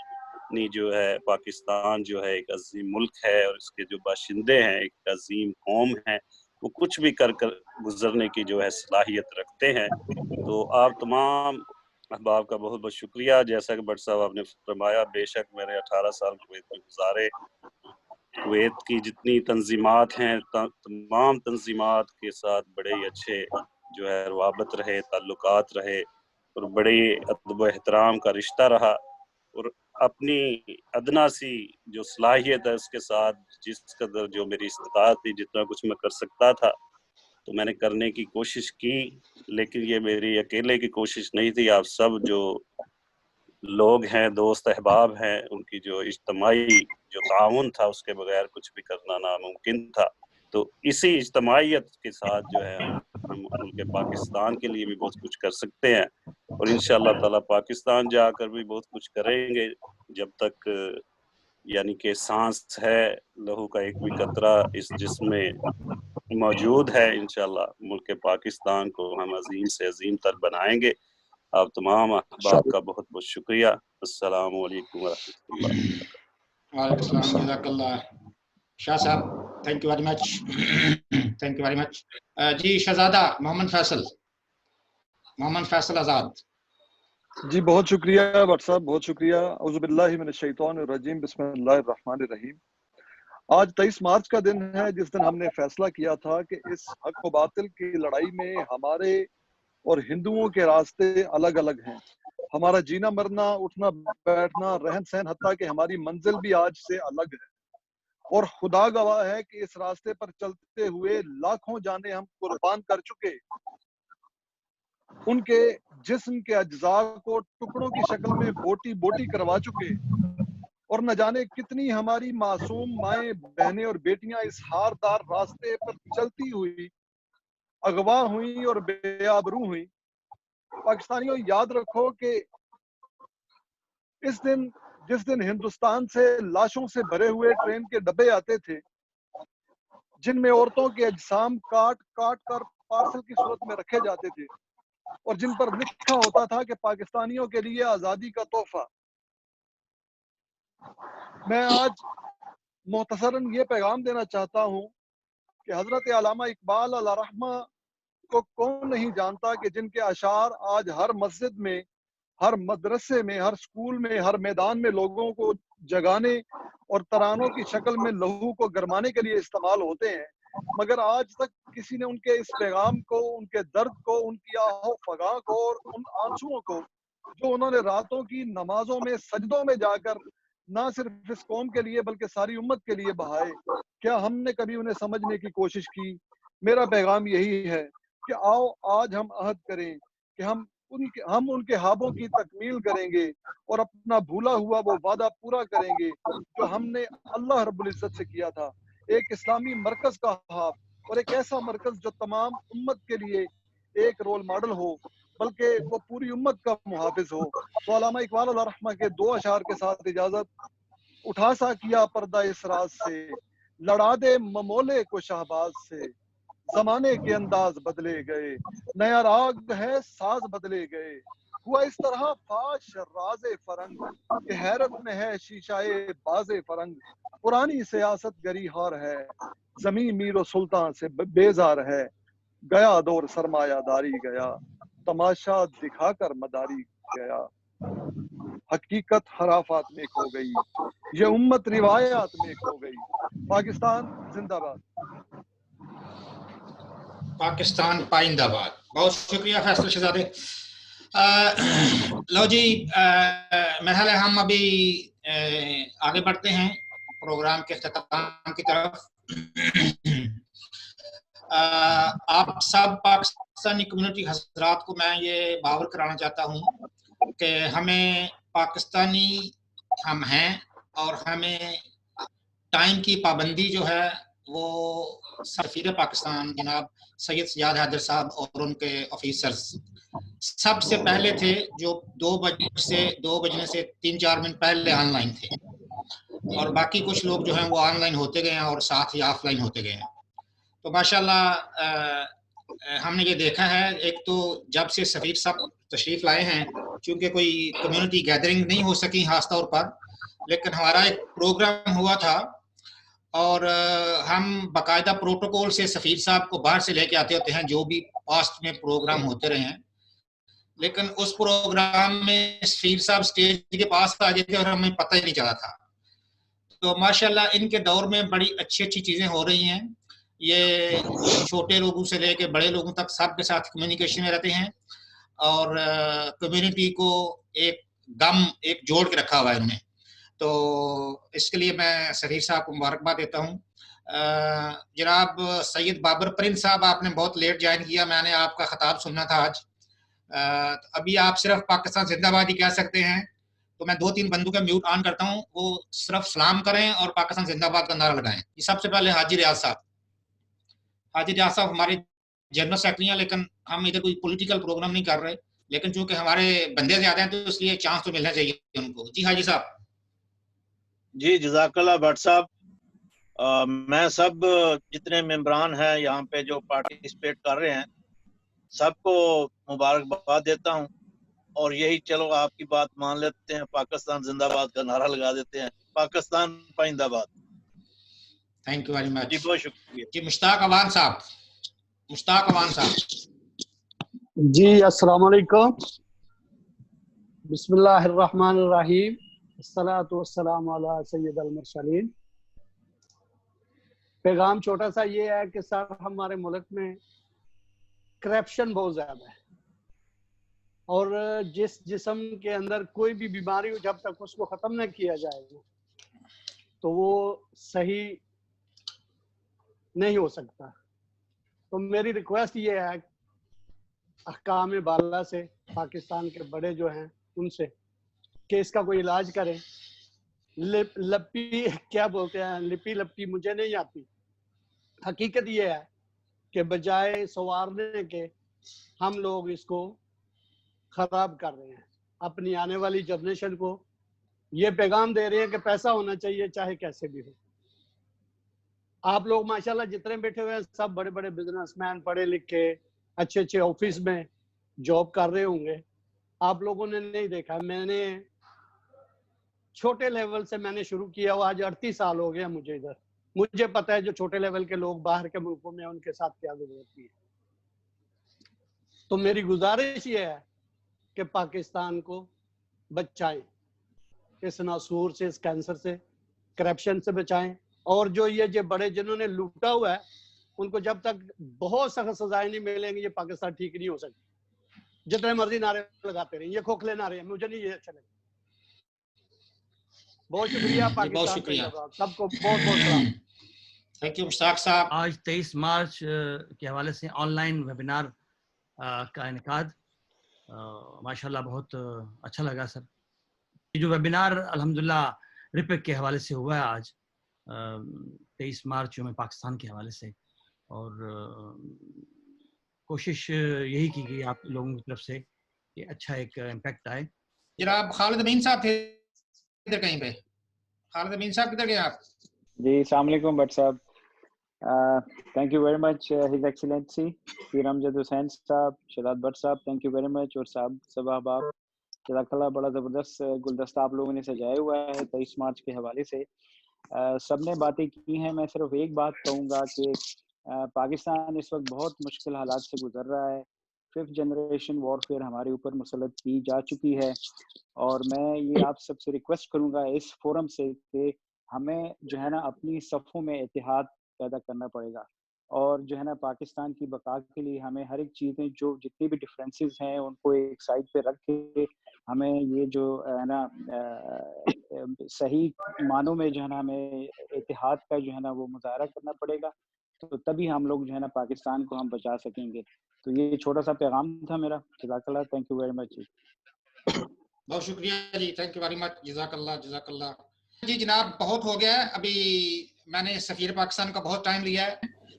جو ہے ایک عظیم ملک ہے اور اس کے جو باشندے ہیں ایک عظیم قوم ہیں, وہ کچھ بھی کر گزرنے کی جو ہے صلاحیت رکھتے ہیں. تو آپ تمام احباب کا بہت بہت شکریہ. جیسا کہ بٹ صاحب آپ نے فرمایا, بے شک میرے 18 سال کویت میں گزارے. کویت کی جتنی تنظیمات ہیں تمام تنظیمات کے ساتھ بڑے ہی اچھے جو ہے روابط رہے, تعلقات رہے, اور بڑے ادب و احترام کا رشتہ رہا. اور اپنی ادنا سی جو صلاحیت ہے اس کے ساتھ جس قدر جو میری استطاعت تھی, جتنا کچھ میں کر سکتا تھا تو میں نے کرنے کی کوشش کی. لیکن یہ میری اکیلے کی کوشش نہیں تھی, آپ سب جو لوگ ہیں, دوست احباب ہیں, ان کی جو اجتماعی جو تعاون تھا اس کے بغیر کچھ بھی کرنا ناممکن تھا. تو اسی اجتماعیت کے ساتھ جو ہے ہم ملک پاکستان کے لیے بھی بہت کچھ کر سکتے ہیں, اور انشاءاللہ تعالی پاکستان جا کر بھی بہت کچھ کریں گے. جب تک یعنی کہ سانس ہے, لہو کا ایک بھی قطرہ اس جسم میں موجود ہے, انشاءاللہ ملک پاکستان کو ہم عظیم سے عظیم تر بنائیں گے. آپ تمام احباب کا بہت بہت شکریہ. السلام علیکم ورحمۃ اللہ. وعلیکم السلام, جزاک اللہ. Shah sahab thank you very much, thank you very much. جی شہزادہ محمد فیصل آزاد. جی بہت شکریہ بٹ صاحب، بہت شکریہ. اعوذ باللہ من الشیطان الرجیم، بسم اللہ الرحمن الرحیم. آج 23 مارچ کا دن ہے جس دن ہم نے فیصلہ کیا تھا کہ اس حق و باطل کی لڑائی میں ہمارے اور ہندوؤں کے راستے الگ الگ ہیں. ہمارا جینا مرنا، اٹھنا بیٹھنا، رہن سہن، حتیٰ کہ ہماری منزل بھی آج سے الگ ہے. اور خدا گواہ ہے کہ اس راستے پر چلتے ہوئے لاکھوں جانیں ہم قربان کر چکے، ان کے جسم کے اجزاء کو ٹکڑوں کی شکل میں بوٹی بوٹی کروا چکے، اور نہ جانے کتنی ہماری معصوم مائیں بہنیں اور بیٹیاں اس ہاردار راستے پر چلتی ہوئی اغوا ہوئیں اور بے آبرو ہوئیں. پاکستانیوں یاد رکھو کہ جس دن ہندوستان سے لاشوں سے بھرے ہوئے ٹرین کے ڈبے آتے تھے جن میں عورتوں کے اجسام کاٹ کاٹ کر پارسل کی صورت میں رکھے جاتے تھے اور جن پر لکھا ہوتا تھا کہ پاکستانیوں کے لیے آزادی کا تحفہ، میں آج مختصراً یہ پیغام دینا چاہتا ہوں کہ حضرت علامہ اقبال علیہ رحمہ کو کون نہیں جانتا کہ جن کے اشعار آج ہر مسجد میں، ہر مدرسے میں، ہر سکول میں، ہر میدان میں لوگوں کو جگانے اور ترانوں کی شکل میں لہو کو گرمانے کے لیے استعمال ہوتے ہیں، مگر آج تک کسی نے ان کے اس پیغام کو، ان کے درد کو، ان کی آہ و فغاں کو اور ان آنسوؤں کو جو انہوں نے راتوں کی نمازوں میں سجدوں میں جا کر نہ صرف اس قوم کے لیے بلکہ ساری امت کے لیے بہائے، کیا ہم نے کبھی انہیں سمجھنے کی کوشش کی؟ میرا پیغام یہی ہے کہ آؤ آج ہم عہد کریں کہ ہم ان کے خوابوں کی تکمیل کریں گے اور اپنا بھولا ہوا وہ وعدہ پورا کریں گے جو ہم نے اللہ رب العزت سے کیا تھا، ایک اسلامی مرکز کا خواب، اور ایک ایسا مرکز جو تمام امت کے لیے ایک رول ماڈل ہو بلکہ وہ پوری امت کا محافظ ہو. تو علامہ اقبال علیہ رحمہ کے دو اشعار کے ساتھ اجازت. اٹھا سا کیا پردہ اس راز سے، لڑا دے ممولے کو شہباز سے، زمانے کے انداز بدلے گئے، نیا راگ ہے ساز بدلے گئے، ہوا اس طرح فاش راز فرنگ کہ حیرت میں ہے شیشائے باز فرنگ، پرانی سیاست گری ہار ہے، زمین میر و سلطان سے بیزار ہے، گیا دور سرمایہ داری گیا، تماشا دکھا کر مداری گیا، حقیقت خرافات میں کھو گئی، یہ امت روایات میں کھو گئی. پاکستان زندہ باد. پاکستان پائندہ باد. بہت شکریہ فیصل شہزادے. لو جی، مرحلہ ہم ابھی آگے بڑھتے ہیں پروگرام کے اختتام کی طرف. آپ سب پاکستانی کمیونٹی حضرات کو میں یہ باور کرانا چاہتا ہوں کہ ہمیں پاکستانی ہم ہیں اور ہمیں ٹائم کی پابندی جو ہے وہ سفیر پاکستان جناب سید سجاد حیدر صاحب اور ان کے آفیسرز سب سے پہلے تھے جو 2 بجنے سے 3-4 منٹ پہلے آن لائن تھے، اور باقی کچھ لوگ جو ہیں وہ آن لائن ہوتے گئے ہیں اور ساتھ ہی آف لائن ہوتے گئے ہیں. تو ماشاءاللہ ہم نے یہ دیکھا ہے، ایک تو جب سے سفیر صاحب تشریف لائے ہیں، چونکہ کوئی کمیونٹی گیدرنگ نہیں ہو سکی خاص طور پر، لیکن ہمارا ایک پروگرام ہوا تھا اور ہم باقاعدہ پروٹوکول سے سفیر صاحب کو باہر سے لے کے آتے ہوتے ہیں جو بھی پاسٹ میں پروگرام ہوتے رہے ہیں، لیکن اس پروگرام میں سفیر صاحب سٹیج کے پاس آ جاتے اور ہمیں پتہ ہی نہیں چلا تھا. تو ماشاءاللہ ان کے دور میں بڑی اچھی چیزیں ہو رہی ہیں. یہ چھوٹے لوگوں سے لے کے بڑے لوگوں تک سب کے ساتھ کمیونیکیشن میں رہتے ہیں اور کمیونٹی کو ایک جوڑ کے رکھا ہوا ہے انہوں نے. تو اس کے لیے میں سفیر صاحب کو مبارکباد دیتا ہوں. جناب سید بابر پرنس صاحب، آپ نے بہت لیٹ جوائن کیا، میں نے آپ کا خطاب سننا تھا آج. ابھی آپ صرف پاکستان زندہ باد ہی کہہ سکتے ہیں، تو میں 2-3 بندوں کا میوٹ آن کرتا ہوں، وہ صرف سلام کریں اور پاکستان زندہ باد کا نعرہ لگائیں. یہ سب سے پہلے حاجی ریاض صاحب. حاجی ریاض صاحب ہمارے جنرل سیکرٹری ہیں، لیکن ہم ادھر کوئی پولیٹیکل پروگرام نہیں کر رہے، لیکن چونکہ ہمارے بندے زیادہ ہیں تو اس لیے چانس تو ملنا چاہیے ان کو. جی حاجی صاحب. جی جزاک اللہ بٹ صاحب. میں سب جتنے ممبران ہیں یہاں پہ جو پارٹیسپیٹ کر رہے ہیں سب کو مبارکباد دیتا ہوں، اور یہی چلو آپ کی بات مان لیتے ہیں، پاکستان زندہ باد کا نعرہ لگا دیتے ہیں، پاکستان پائندہ باد. Thank you very much. جی بہت شکریہ. جی مشتاق اوان صاحب. جی السلام علیکم. بسم اللہ الرحمن الرحیم الصلاۃ والسلام علی سید المرسلین. پیغام چھوٹا سا یہ ہے کہ سر ہمارے ملک میں کرپشن بہت زیادہ ہے، اور جس جسم کے اندر کوئی بھی بیماری ہو جب تک اس کو ختم نہ کیا جائے گا تو وہ صحیح نہیں ہو سکتا. تو میری ریکویسٹ یہ ہے احکام بالا سے، پاکستان کے بڑے جو ہیں ان سے، کہ اس کا کوئی علاج کریں. لپی کیا بولتے ہیں، لپی لپی مجھے نہیں آتی. حقیقت یہ ہے کہ بجائے سنوارنے کے ہم لوگ اس کو خراب کر رہے ہیں. اپنی آنے والی جنریشن کو یہ پیغام دے رہے ہیں کہ پیسہ ہونا چاہیے چاہے کیسے بھی ہو. آپ لوگ ماشاءاللہ جتنے بیٹھے ہوئے ہیں سب بڑے بڑے بزنس مین، پڑھے لکھے، اچھے اچھے آفس میں جاب کر رہے ہوں گے. آپ لوگوں نے نہیں دیکھا، میں نے چھوٹے لیول سے میں نے شروع کیا، وہ آج 38 سال ہو گیا مجھے ادھر. مجھے پتہ ہے جو چھوٹے لیول کے لوگ باہر کے ملکوں میں ان کے ساتھ کیا ضرورت ہے. تو میری گزارش یہ ہے کہ پاکستان کو بچائیں اس ناسور سے، اس کینسر سے، کرپشن سے بچائیں. اور جو یہ بڑے جنہوں نے لوٹا ہوا ہے ان کو جب تک بہت سخت سزائیں نہیں ملیں گی یہ پاکستان ٹھیک نہیں ہو سکتا. جتنے مرضی نعرے لگاتے رہیں، یہ کھوکھلے نعرے ہیں، مجھے نہیں یہ اچھا لگے. بہت شکریہ بہت پاکستان شکریہ، سب کو بہت بہت سلام. تھینک یو مشتاق صاحب. آج 23 مارچ کے حوالے سے آن لائن ویبینار کا انعقاد ماشاءاللہ بہت اچھا لگا سر. یہ جو ویبینار الحمدللہ رپک کے حوالے سے ہوا ہے آج 23 مارچ یوم پاکستان کے حوالے سے، اور کوشش یہی کی گئی آپ لوگوں کی طرف سے کہ اچھا ایک امپیکٹ آئے. جناب خالد امین صاحب تھے ادھر کہیں پہ. خالد امین صاحب کدھر گئے آپ؟ جی السلام علیکم Butt sahab. Thank you very much his excellency Pir Amjad Hussain sahab, Shahzad Butt sahab, thank you very much. اور صاحب صبح آپ جزاک اللہ، بڑا زبردست گلدستہ آپ لوگوں نے سجایا ہوا ہے 23 مارچ کے حوالے سے. سب نے باتیں کی ہیں، میں صرف ایک بات کہوں گا کہ پاکستان اس وقت بہت مشکل حالات سے گزر رہا ہے. 5th جنریشن وارفیئر ہمارے اوپر مسلط کی جا چکی ہے، اور میں یہ آپ سب سے ریکویسٹ کروں گا اس فورم سے کہ ہمیں جو ہے نا اپنی صفوں میں اتحاد پیدا کرنا پڑے گا، اور جو ہے نا پاکستان کی بقا کے لیے ہمیں ہر ایک چیزیں جو جتنی بھی ڈفرینسز ہیں ان کو ایک سائڈ پہ رکھ کے ہمیں یہ جو ہے نا صحیح معنوں میں جو ہے نا ہمیں اتحاد کا جو ہے نا وہ مظاہرہ کرنا پڑے گا، تو تبھی ہم لوگ جو ہے نا پاکستان کو ہم بچا سکیں گے. تو یہ چھوٹا سا پیغام تھا میرا. جزاک اللہ، تھینک یو ویری مچ. بہت شکریہ جی، تھینک یو ویری مچ، جزاک اللہ جزاک اللہ. جی جناب بہت ہو گیا ہے، ابھی میں نے سفیر پاکستان کا بہت ٹائم لیا ہے.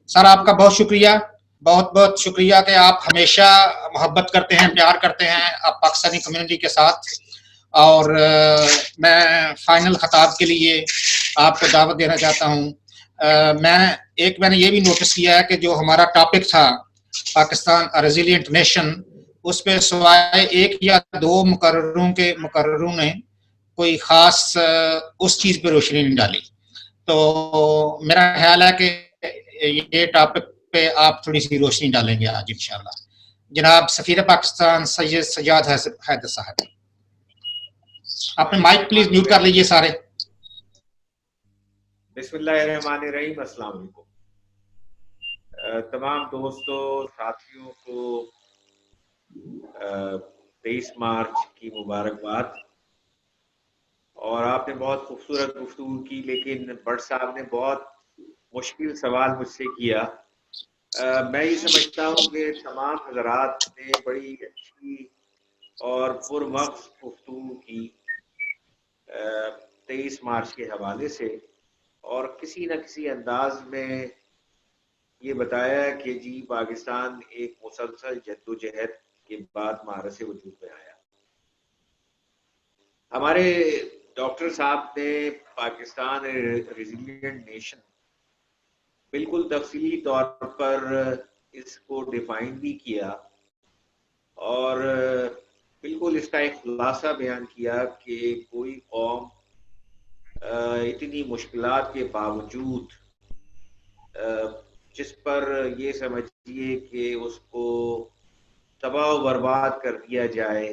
سر آپ کا بہت شکریہ، بہت بہت شکریہ کہ آپ ہمیشہ محبت کرتے ہیں، پیار کرتے ہیں آپ پاکستانی کمیونٹی کے ساتھ. اور میں فائنل خطاب کے لیے آپ کو دعوت دینا چاہتا ہوں. میں نے یہ بھی نوٹس کیا ہے کہ جو ہمارا ٹاپک تھا پاکستان ریزیلینٹ نیشن، اس پہ سوائے ایک یا دو مقرروں نے کوئی خاص اس چیز پہ روشنی نہیں ڈالی. تو میرا خیال ہے کہ یہ ٹاپک پہ آپ تھوڑی سی روشنی ڈالیں گے آج انشاءاللہ. جناب سفیر پاکستان سید سجاد حیدر صاحب، اپنے مائک پلیز میوٹ کر لیجئے سارے. بسم اللہ الرحمن الرحیم. السلام علیکم تمام دوستوں ساتھیوں کو 23 مارچ کی مبارکباد. اور آپ نے بہت خوبصورت گفتگو کی، لیکن بٹ صاحب نے بہت مشکل سوال مجھ سے کیا. میں یہ سمجھتا ہوں کہ تمام حضرات نے بڑی اچھی اور پرمغز گفتگو کی 23 مارچ کے حوالے سے، اور کسی نہ کسی انداز میں یہ بتایا کہ جی پاکستان ایک مسلسل جدوجہد کے بعد مہارت سے وجود میں آیا. ہمارے ڈاکٹر صاحب نے پاکستان ریزیلینٹ نیشن بالکل تفصیلی طور پر اس کو ڈیفائن بھی کیا، اور بالکل اس کا ایک خلاصہ بیان کیا کہ کوئی قوم اتنی مشکلات کے باوجود جس پر یہ سمجھیے کہ اس کو تباہ و برباد کر دیا جائے،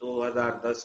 2010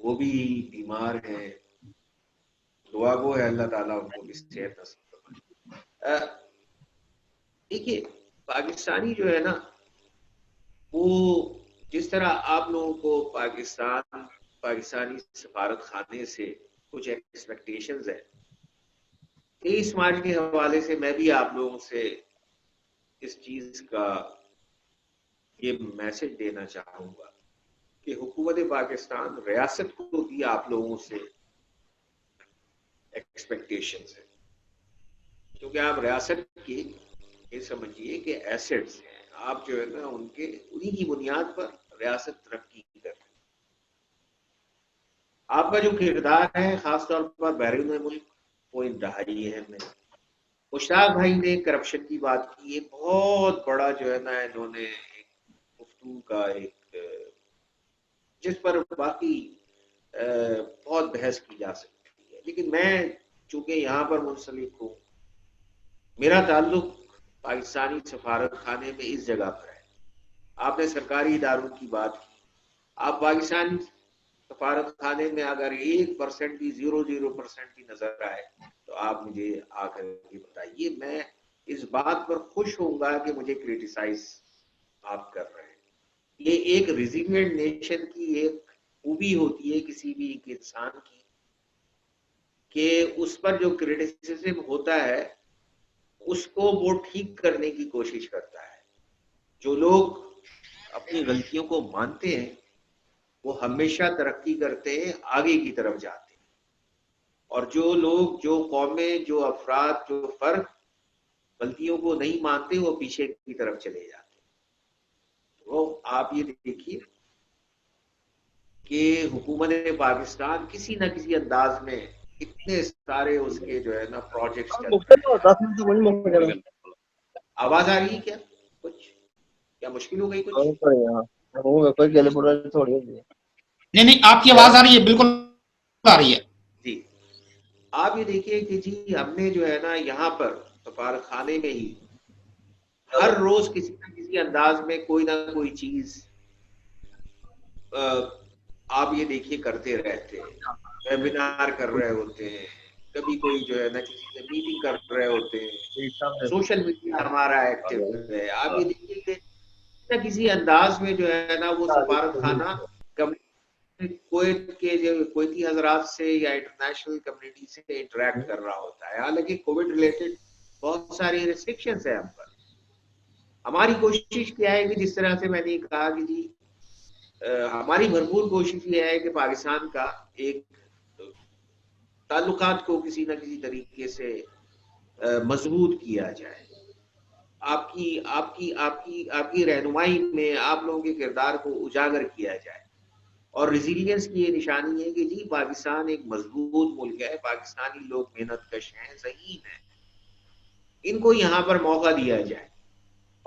وہ بھی بیمار ہیں. دعا گو ہے اللہ تعالیٰ ان کو بھی صحت نصیب فرمائے. دیکھیے پاکستانی جو ہے نا وہ جس طرح آپ لوگوں کو پاکستانی سفارت خانے سے کچھ ایکسپیکٹیشنز ہیں، 23 مارچ کے حوالے سے میں بھی آپ لوگوں سے اس چیز کا یہ میسج دینا چاہوں گا کہ حکومت پاکستان ریاست کو بھی آپ لوگوں سے ایکسپیکٹیشنز ہیں، کیونکہ آپ ریاست کی یہ سمجھیے کہ ایسٹس ہیں، آپ جو ہے نا انہی کی بنیاد پر ریاست ترقی کر رہی ہے. آپ کا جو کردار ہے خاص طور پر بیرون ملک وہ انتہائی اہم ہے. مشتاق بھائی نے کرپشن کی بات کی، یہ بہت بڑا جو ہے نا انہوں نے ایک گفتگو کا ایک جس پر باقی بہت بحث کی جا سکتی ہے، لیکن میں چونکہ یہاں پر منسلک ہوں، میرا تعلق پاکستانی سفارت خانے میں اس جگہ پر ہے. آپ نے سرکاری اداروں کی بات کی، آپ پاکستانی سفارت خانے میں اگر 1% بھی 0% بھی نظر آئے تو آپ مجھے آ کر کے بتائیے. میں اس بات پر خوش ہوں گا کہ مجھے کریٹیسائز آپ کر رہے ہیں. یہ ایک ریزیلینٹ نیشن کی ایک خوبی ہوتی ہے کسی بھی ایک انسان کی کہ اس پر جو کریٹیسزم ہوتا ہے اس کو وہ ٹھیک کرنے کی کوشش کرتا ہے. جو لوگ اپنی غلطیوں کو مانتے ہیں وہ ہمیشہ ترقی کرتے ہیں، آگے کی طرف جاتے ہیں، اور جو لوگ، جو قومیں، جو افراد، جو فرد غلطیوں کو نہیں مانتے وہ پیچھے کی طرف چلے جاتے ہیں. تو آپ یہ دیکھیے کہ حکومت پاکستان کسی نہ کسی انداز میں اتنے سارے اس کے جو ہے نا پروجیکٹس چل رہے ہیں. آواز آ رہی ہے کیا؟ کچھ کیا مشکل ہو گئی کچھ؟ نہیں آپ کی آواز آ رہی ہے، بالکل آ رہی ہے. جی آپ یہ دیکھیے کہ جی ہم نے جو ہے نا یہاں پر سفارت خانے میں ہی ہر روز کسی نہ کسی انداز میں کوئی نہ کوئی چیز آپ یہ دیکھیے کرتے رہتے ہیں. ویبینار کر رہے ہوتے ہیں، کبھی کوئی جو ہے نا کسی سے میٹنگ کر رہے ہوتے ہیں، سوشل میڈیا ہمارا ایکٹیو ہے. آپ یہ دیکھیے کہ کسی نہ کسی انداز میں جو ہے نا وہ سفارت خانہ کویت کے جو کویتی حضرات سے یا انٹرنیشنل کمیونٹی سے انٹریکٹ کر رہا ہوتا ہے. حالانکہ کووڈ ریلیٹڈ بہت ساری ریسٹرکشنز ہیں ہم پر. ہماری کوشش کیا ہے کہ جس طرح سے میں نے کہا کہ جی ہماری بھرپور کوشش یہ ہے کہ پاکستان کا ایک تعلقات کو کسی نہ کسی طریقے سے مضبوط کیا جائے. آپ کی رہنمائی میں آپ لوگوں کے کردار کو اجاگر کیا جائے. اور ریزیلینس کی یہ نشانی ہے کہ جی پاکستان ایک مضبوط ملک ہے، پاکستانی لوگ محنت کش ہیں، ذہین ہیں، ان کو یہاں پر موقع دیا جائے.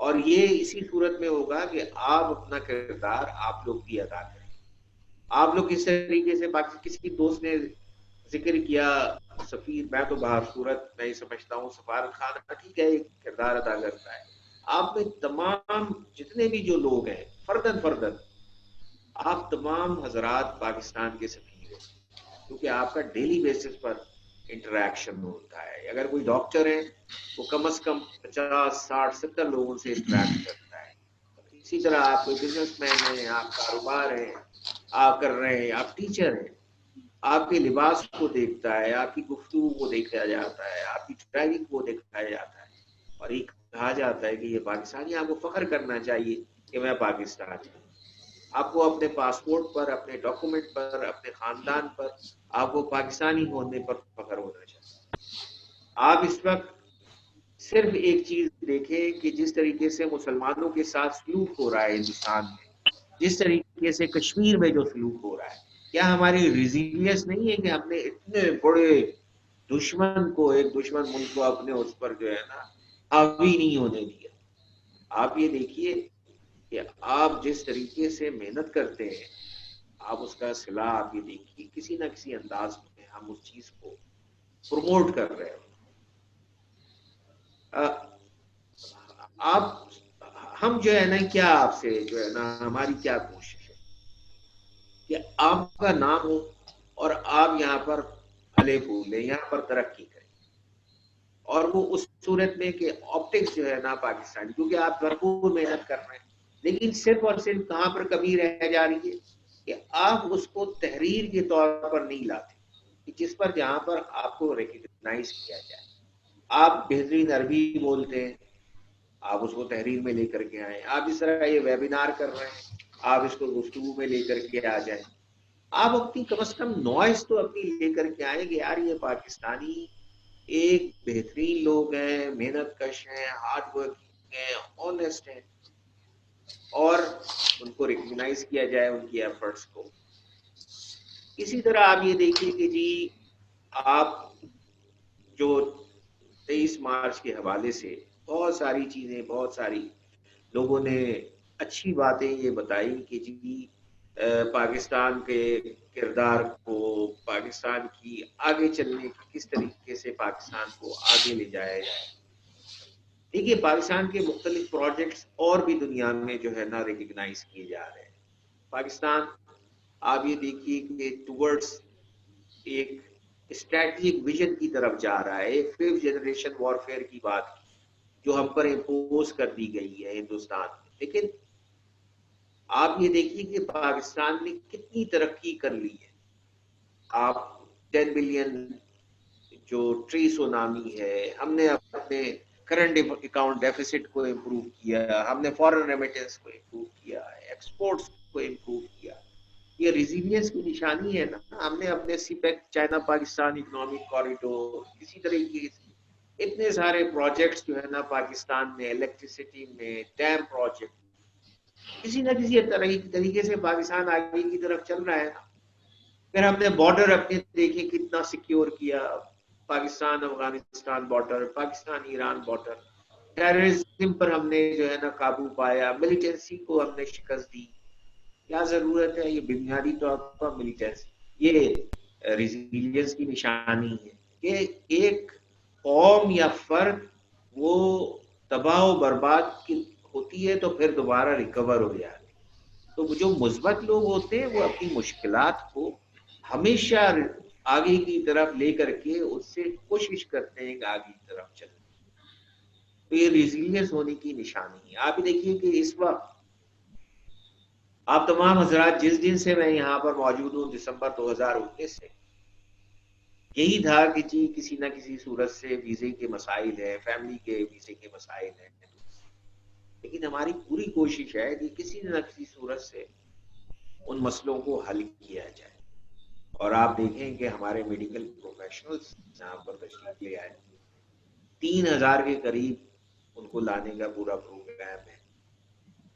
اور یہ اسی صورت میں ہوگا کہ آپ اپنا کردار آپ لوگ بھی ادا کریں. آپ لوگ کس طریقے سے کسی دوست نے ذکر کیا سفیر، میں تو باہر صورت میں یہ سمجھتا ہوں سفارت خانہ ٹھیک ہے ایک کردار ادا کرتا ہے. آپ میں تمام جتنے بھی جو لوگ ہیں فردن آپ تمام حضرات پاکستان کے سفیر ہیں، کیونکہ آپ کا ڈیلی بیسس پر انٹریکشن ہوتا ہے. اگر کوئی ڈاکٹر ہے وہ کم از کم 50 60 70 لوگوں سے انٹریکٹ کرتا ہے. اسی طرح آپ کوئی بزنس مین ہیں، آپ کاروبار ہیں، آپ کر رہے ہیں، آپ ٹیچر ہیں، آپ کے لباس کو دیکھتا ہے، آپ کی گفتگو کو دیکھا جاتا ہے، آپ کی ڈرائیونگ کو دیکھا جاتا ہے، اور یہ کہا جاتا ہے کہ یہ پاکستانی. آپ کو فخر کرنا چاہیے کہ میں پاکستانی ہوں. آپ کو اپنے پاسپورٹ پر، اپنے ڈاکومنٹ پر، اپنے خاندان پر، آپ کو پاکستانی ہونے پر فخر ہونا چاہیے. آپ اس وقت صرف ایک چیز دیکھیں کہ جس طریقے سے مسلمانوں کے ساتھ سلوک ہو رہا ہے ہندوستان میں، جس طریقے سے کشمیر میں جو سلوک ہو رہا ہے، کیا ہماری ریزیلینس نہیں ہے کہ ہم نے اتنے بڑے دشمن ملک کو اپنے اس پر جو ہے نا حاوی نہیں ہونے دیا. آپ یہ دیکھیے کہ آپ جس طریقے سے محنت کرتے ہیں، آپ اس کا صلہ آپ یہ دیکھیے کسی نہ کسی انداز میں ہم اس چیز کو پروموٹ کر رہے ہیں. ہم جو ہے نا کیا آپ سے جو ہے نا ہماری کیا کوشش ہے کہ آپ کا نام ہو اور آپ یہاں پر پھلے پھولیں، یہاں پر ترقی کریں. اور وہ اس صورت میں کہ آپٹکس جو ہے نا پاکستانی، کیونکہ آپ بھرپور محنت کر رہے ہیں، لیکن صرف اور صرف کہاں پر کمی رہ جا رہی ہے کہ آپ اس کو تحریر کے طور پر نہیں لاتے، کہ جس پر جہاں پر آپ کو ریکگنائز کیا جائے. آپ بہترین عربی بولتے ہیں، آپ اس کو تحریر میں لے کر کے آئیں. آپ جس طرح یہ ویبینار کر رہے ہیں، آپ اس کو گفتگو میں لے کر کے آ جائیں. آپ اپنی کم از کم نوائز تو اپنی لے کر کے آئیں کہ یار یہ پاکستانی ایک بہترین لوگ ہیں، محنت کش ہیں، ہارڈ ورکنگ ہیں، آنیسٹ ہیں، اور ان کو ریکگنائز کیا جائے ان کی ایفرٹس کو. اسی طرح آپ یہ دیکھیے کہ جی آپ جو 23 مارچ کے حوالے سے بہت ساری چیزیں، بہت ساری لوگوں نے اچھی باتیں یہ بتائی کہ جی پاکستان کے کردار کو، پاکستان کی آگے چلنے کی کس طریقے سے پاکستان کو آگے لے جایا جائے. دیکھیے پاکستان کے مختلف پروجیکٹس اور بھی دنیا میں جو ہے نا ریکگنائز کیے جا رہے ہیں. پاکستان آپ یہ دیکھیے کہ ٹورڈز ایک اسٹریٹجک ویژن کی طرف جا رہا ہے. ایک 5th جنریشن وارفیئر کی بات جو ہم پر امپوز کر دی گئی ہے ہندوستان میں، لیکن آپ یہ دیکھیے کہ پاکستان نے کتنی ترقی کر لی ہے. آپ 10 بلین جو ٹری سونامی ہے، ہم نے اپنے کرنٹ اکاؤنٹ ڈیفیسٹ کو امپروو کیا، ہم نے فارن ریمیٹنس کو امپروو کیا، ایکسپورٹس کو امپروو کیا. یہ ریزیلینس کی نشانی ہے نا. ہم نے اپنے CPEC China Pakistan economic corridor, اسی طریقے سے اتنے سارے پروجیکٹس جو ہے نا پاکستان میں، الیکٹریسٹی میں، ڈیم پروجیکٹ، کسی نہ کسی طریقے سے پاکستان آگے کی طرف چل رہا ہے نا. پھر ہم نے بارڈر اپنے دیکھے کتنا سیکیور کیا، Pakistan Afghanistan border, Pakistan Iran border. Terrorism پر ہم نے جو ہے نا قابو پایا، ملیٹنسی کو ہم نے شکست دی. کیا ضرورت ہے؟ یہ بنیادی طور پر ملیٹنسی، یہ ریزیلینس کی نشانی ہے کہ ایک قوم یا فرد وہ تباہ و برباد ہوتی ہے تو پھر دوبارہ ریکور ہو جاتی. تو جو مثبت لوگ ہوتے ہیں وہ اپنی مشکلات کو ہمیشہ آگے کی طرف لے کر کے اس سے کوشش کرتے ہیں کہ آگے کی طرف چلیں. تو یہ ریزیلینس ہونے کی نشانی ہے. آپ دیکھیے کہ اس وقت آپ تمام حضرات جس دن سے میں یہاں پر موجود ہوں، دسمبر 2019 سے، یہی تھا کہ جی کسی نہ کسی صورت سے ویزے کے مسائل ہیں، فیملی کے ویزے کے مسائل ہیں، لیکن ہماری پوری کوشش ہے کہ کسی نہ کسی صورت سے ان مسئلوں کو حل کیا جائے. اور آپ دیکھیں کہ ہمارے میڈیکل پروفیشنلز یہاں پر تشریف لے آئے، 3000 کے قریب ان کو لانے کا پورا پروگرام ہے.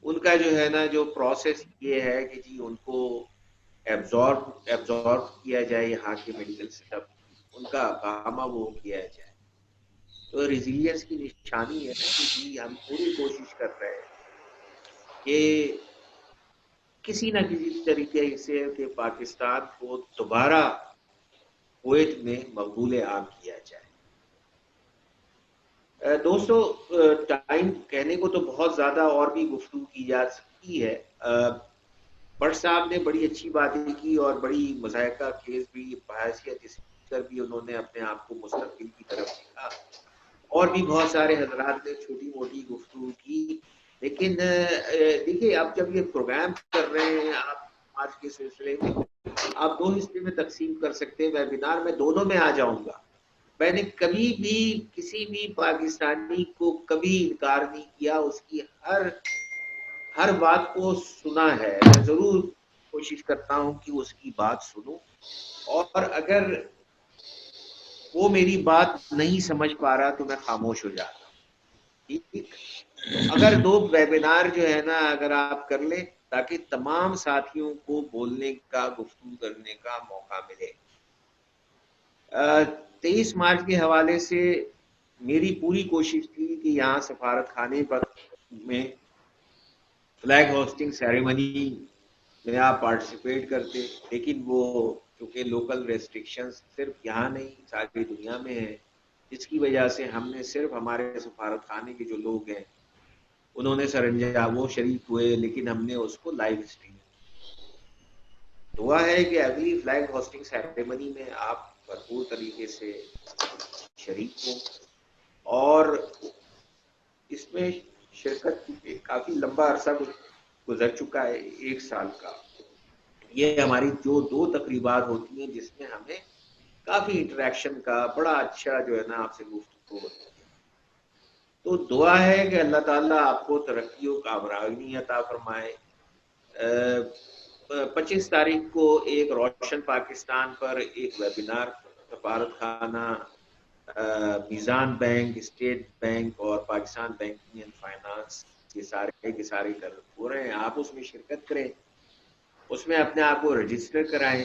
ان کا جو ہے نا جو پروسیس یہ ہے کہ جی ان کو ایبزارب کیا جائے یہاں کے میڈیکل سسٹم، ان کا اقامہ وہ کیا جائے. تو ریزیلینس کی نشانی ہے کہ جی ہم پوری کوشش کر رہے ہیں کہ کسی نہ کسی طریقے سے کہ پاکستان کو دوبارہ کویت میں مقبول عام کیا جائے. دوستو ٹائم کہنے کو تو بہت زیادہ اور بھی گفتگو کی جا سکتی ہے. بٹ صاحب نے بڑی اچھی باتیں کی اور بڑی مذائقہ خیز بھی بحیثیت اسپیکر بھی انہوں نے اپنے آپ کو مستقبل کی طرف دیکھا، اور بھی بہت سارے حضرات نے چھوٹی موٹی گفتگو کی. لیکن دیکھیے آپ جب یہ پروگرام کر رہے ہیں، آپ آج کے سلسلے میں آپ 2 حصے میں تقسیم کر سکتے ہیں. ویبینار میں دونوں میں آ جاؤں گا. میں نے کبھی بھی کسی بھی پاکستانی کو کبھی انکار نہیں کیا، اس کی ہر بات کو سنا ہے. میں ضرور کوشش کرتا ہوں کہ اس کی بات سنوں، اور اگر وہ میری بات نہیں سمجھ پا رہا تو میں خاموش ہو جاتا ہوں. ٹھیک، اگر 2 ویبینار جو ہے نا اگر آپ کر لیں تاکہ تمام ساتھیوں کو بولنے کا، گفتگو کرنے کا موقع ملے. 23 مارچ کے حوالے سے میری پوری کوشش تھی کہ یہاں سفارت خانے پر میں فلیگ ہوسٹنگ سیریمنی میں آپ پارٹیسپیٹ کرتے، لیکن وہ چونکہ لوکل ریسٹرکشنز صرف یہاں نہیں ساری دنیا میں ہیں، جس کی وجہ سے ہم نے صرف ہمارے سفارت خانے کے جو لوگ ہیں انہوں نے سرانجام وہ شریک ہوئے، لیکن ہم نے اس کو لائیو اسٹریم. دعا ہے کہ اگلی فلیگ ہوسٹنگ سیریمنی میں آپ بھرپور طریقے سے شریک ہوں، اور اس میں شرکت کافی لمبا عرصہ گزر چکا ہے، 1 سال کا. یہ ہماری جو 2 تقریبات ہوتی ہیں جس میں ہمیں کافی انٹریکشن کا بڑا اچھا جو ہے نا آپ سے گفتگو ہوتی ہے. تو دعا ہے کہ اللہ تعالیٰ آپ کو ترقی و کامرانی عطا فرمائے. 25 تاریخ کو ایک روشن پاکستان پر ایک ویبینار سفارت خانہ، میزان بینک، اسٹیٹ بینک اور پاکستان بینکنگ اینڈ فائنانس کے سارے ہو رہے ہیں. آپ اس میں شرکت کریں، اس میں اپنے آپ کو رجسٹر کرائیں.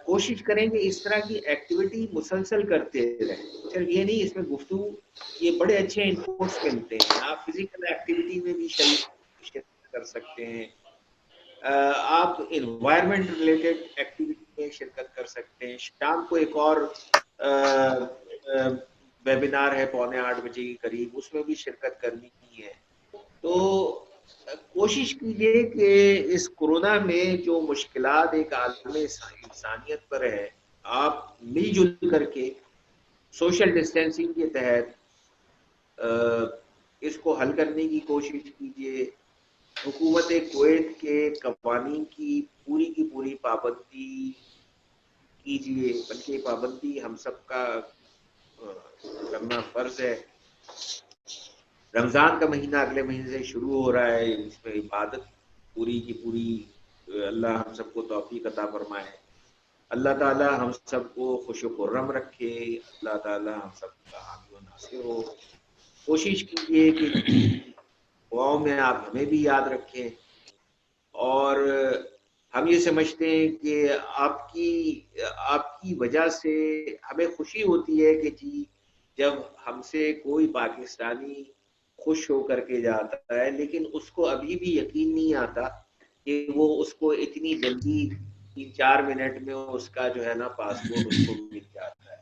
کوشش کریں کہ اس طرح کی ایکٹیویٹی مسلسل کرتے رہیں. صرف یہ نہیں، اس میں گفتگو، یہ بڑے اچھے انپوٹس ملتے ہیں. آپ فزیکل ایکٹیویٹی میں بھی شرکت کر سکتے ہیں، آپ انوائرمنٹ ریلیٹڈ ایکٹیویٹی میں شرکت کر سکتے ہیں. شام کو ایک اور ویبینار ہے 7:45 بجے کے قریب، اس میں بھی شرکت کرنی کی ہے. تو کوشش کیجیے کہ اس کورونا میں جو مشکلات ایک عالم انسانیت پر ہے، آپ مل جل کر کے سوشل ڈسٹینسنگ کے تحت اس کو حل کرنے کی کوشش کیجیے. حکومت کویت کے قوانین کی پوری پابندی کیجیے، بلکہ پابندی ہم سب کا کرنا فرض ہے. رمضان کا مہینہ اگلے مہینے سے شروع ہو رہا ہے، اس میں عبادت پوری کی پوری اللہ ہم سب کو توفیق عطا فرمائے. اللہ تعالی ہم سب کو خوش و خرم رکھے. اللہ تعالی ہم سب کا حامی و ناصر ہو. کوشش کیجیے کہ دعاؤں میں آپ ہمیں بھی یاد رکھیں، اور ہم یہ سمجھتے ہیں کہ آپ کی وجہ سے ہمیں خوشی ہوتی ہے کہ جی جب ہم سے کوئی پاکستانی خوش ہو کر کے جاتا ہے، لیکن اس کو ابھی بھی یقین نہیں آتا کہ وہ اس کو اتنی جلدی 3-4 منٹ میں اس کا جو ہے نا پاسپورٹ اس کو مل جاتا ہے.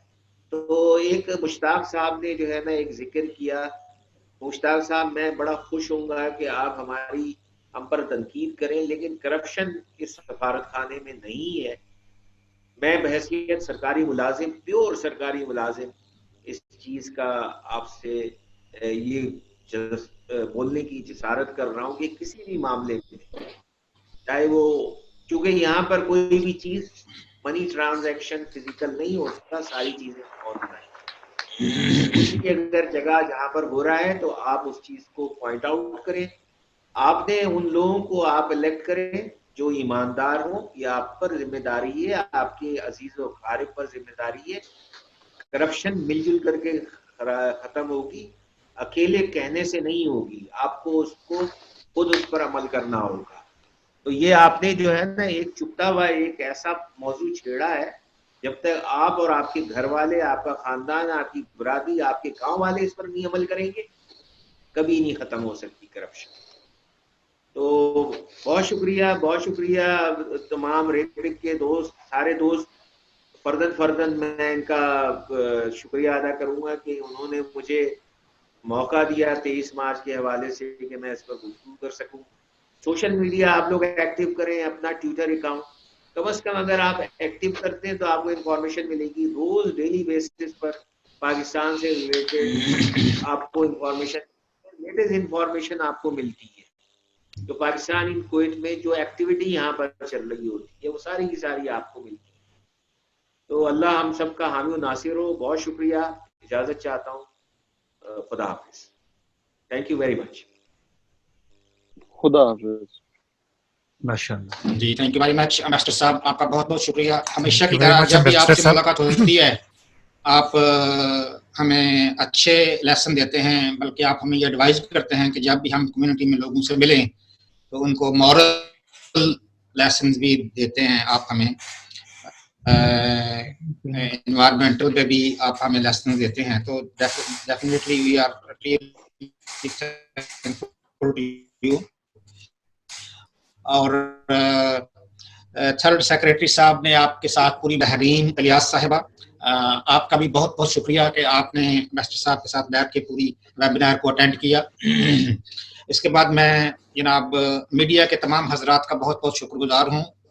تو ایک مشتاق صاحب نے جو ہے نا ایک ذکر کیا. مشتاق صاحب، میں بڑا خوش ہوں گا کہ آپ ہم پر تنقید کریں، لیکن کرپشن اس سفارت خانے میں نہیں ہے. میں بحیثیت سرکاری ملازم، پیور سرکاری ملازم، اس چیز کا آپ سے یہ بولنے کی جسارت کر رہا ہوں کہ کسی بھی معاملے میں، چاہے وہ، چونکہ یہاں پر کوئی بھی چیز منی ٹرانزیکشن فزیکل نہیں ہو سکتا، ساری چیزیں آن لائن. کسی کی اگر جگہ جہاں پر ہو رہا ہے تو آپ اس چیز کو پوائنٹ آؤٹ کریں. آپ نے ان لوگوں کو آپ الیکٹ کریں جو ایماندار ہوں. یہ آپ پر ذمہ داری ہے، آپ کے عزیز و اقارب پر ذمہ داری ہے. کرپشن مل جل کر کے ختم ہوگی، اکیلے کہنے سے نہیں ہوگی. آپ کو اس کو خود اس پر عمل کرنا ہوگا. تو یہ آپ نے جو ہے نا ایک چپتا ہوا ایک ایسا موضوع چھیڑا ہے، جب تک آپ اور آپ کے گھر والے، آپ کا خاندان، آپ کی برادری، آپ کے گاؤں والے اس پر نہیں عمل کریں گے، کبھی نہیں ختم ہو سکتی کرپشن. تو بہت شکریہ تمام ریپک کے دوست، سارے دوست. فردن میں ان کا شکریہ ادا کروں گا کہ انہوں نے مجھے موقع دیا 23 مارچ کے حوالے سے کہ میں اس پر گفتگو کر سکوں. سوشل میڈیا آپ لوگ ایکٹیو کریں، اپنا ٹویٹر اکاؤنٹ کم از کم اگر آپ ایکٹیو کرتے ہیں تو آپ کو انفارمیشن ملے گی. روز ڈیلی بیسس پر پاکستان سے ریلیٹڈ آپ کو لیٹسٹ انفارمیشن آپ کو ملتی ہے. جو پاکستان ان کویت میں جو ایکٹیویٹی یہاں پر چل رہی ہوتی ہے وہ ساری کی ساری آپ کو ملتی ہے. تو اللہ ہم سب کا حامی و ناصر ہو. بہت شکریہ، اجازت چاہتا ہوں. خدا حافظ. Thank you very much. خدا حافظ. ماشاءاللہ جی، thank you very much master sahab. آپ کا بہت بہت شکریہ. ہمیشہ کی طرح جب بھی آپ سے ملاقات ہوتی ہے آپ ہمیں اچھے لیسن دیتے ہیں، بلکہ آپ ہمیں یہ ایڈوائز کرتے ہیں کہ جب بھی ہم کمیونٹی میں لوگوں سے ملیں تو ان کو مورل لیسنز بھی دیتے ہیں. آپ ہمیں انوائرمنٹل پہ بھی آپ ہمیں لیسن دیتے ہیں. تو definitely we are really thankful to you. اور تھرڈ سیکریٹری صاحب نے آپ کے ساتھ پوری بحرین، الیاس صاحبہ، آپ کا بھی بہت بہت شکریہ کہ آپ نے ماسٹر صاحب کے ساتھ بیٹھ کے پوری ویبینار کو اٹینڈ کیا. اس کے بعد میں جناب میڈیا کے تمام حضرات کا بہت بہت شکر گزار ہوں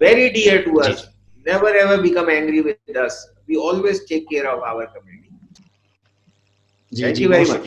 very dear to us, never ever become angry with us, we always take care of our community. Thank you very much.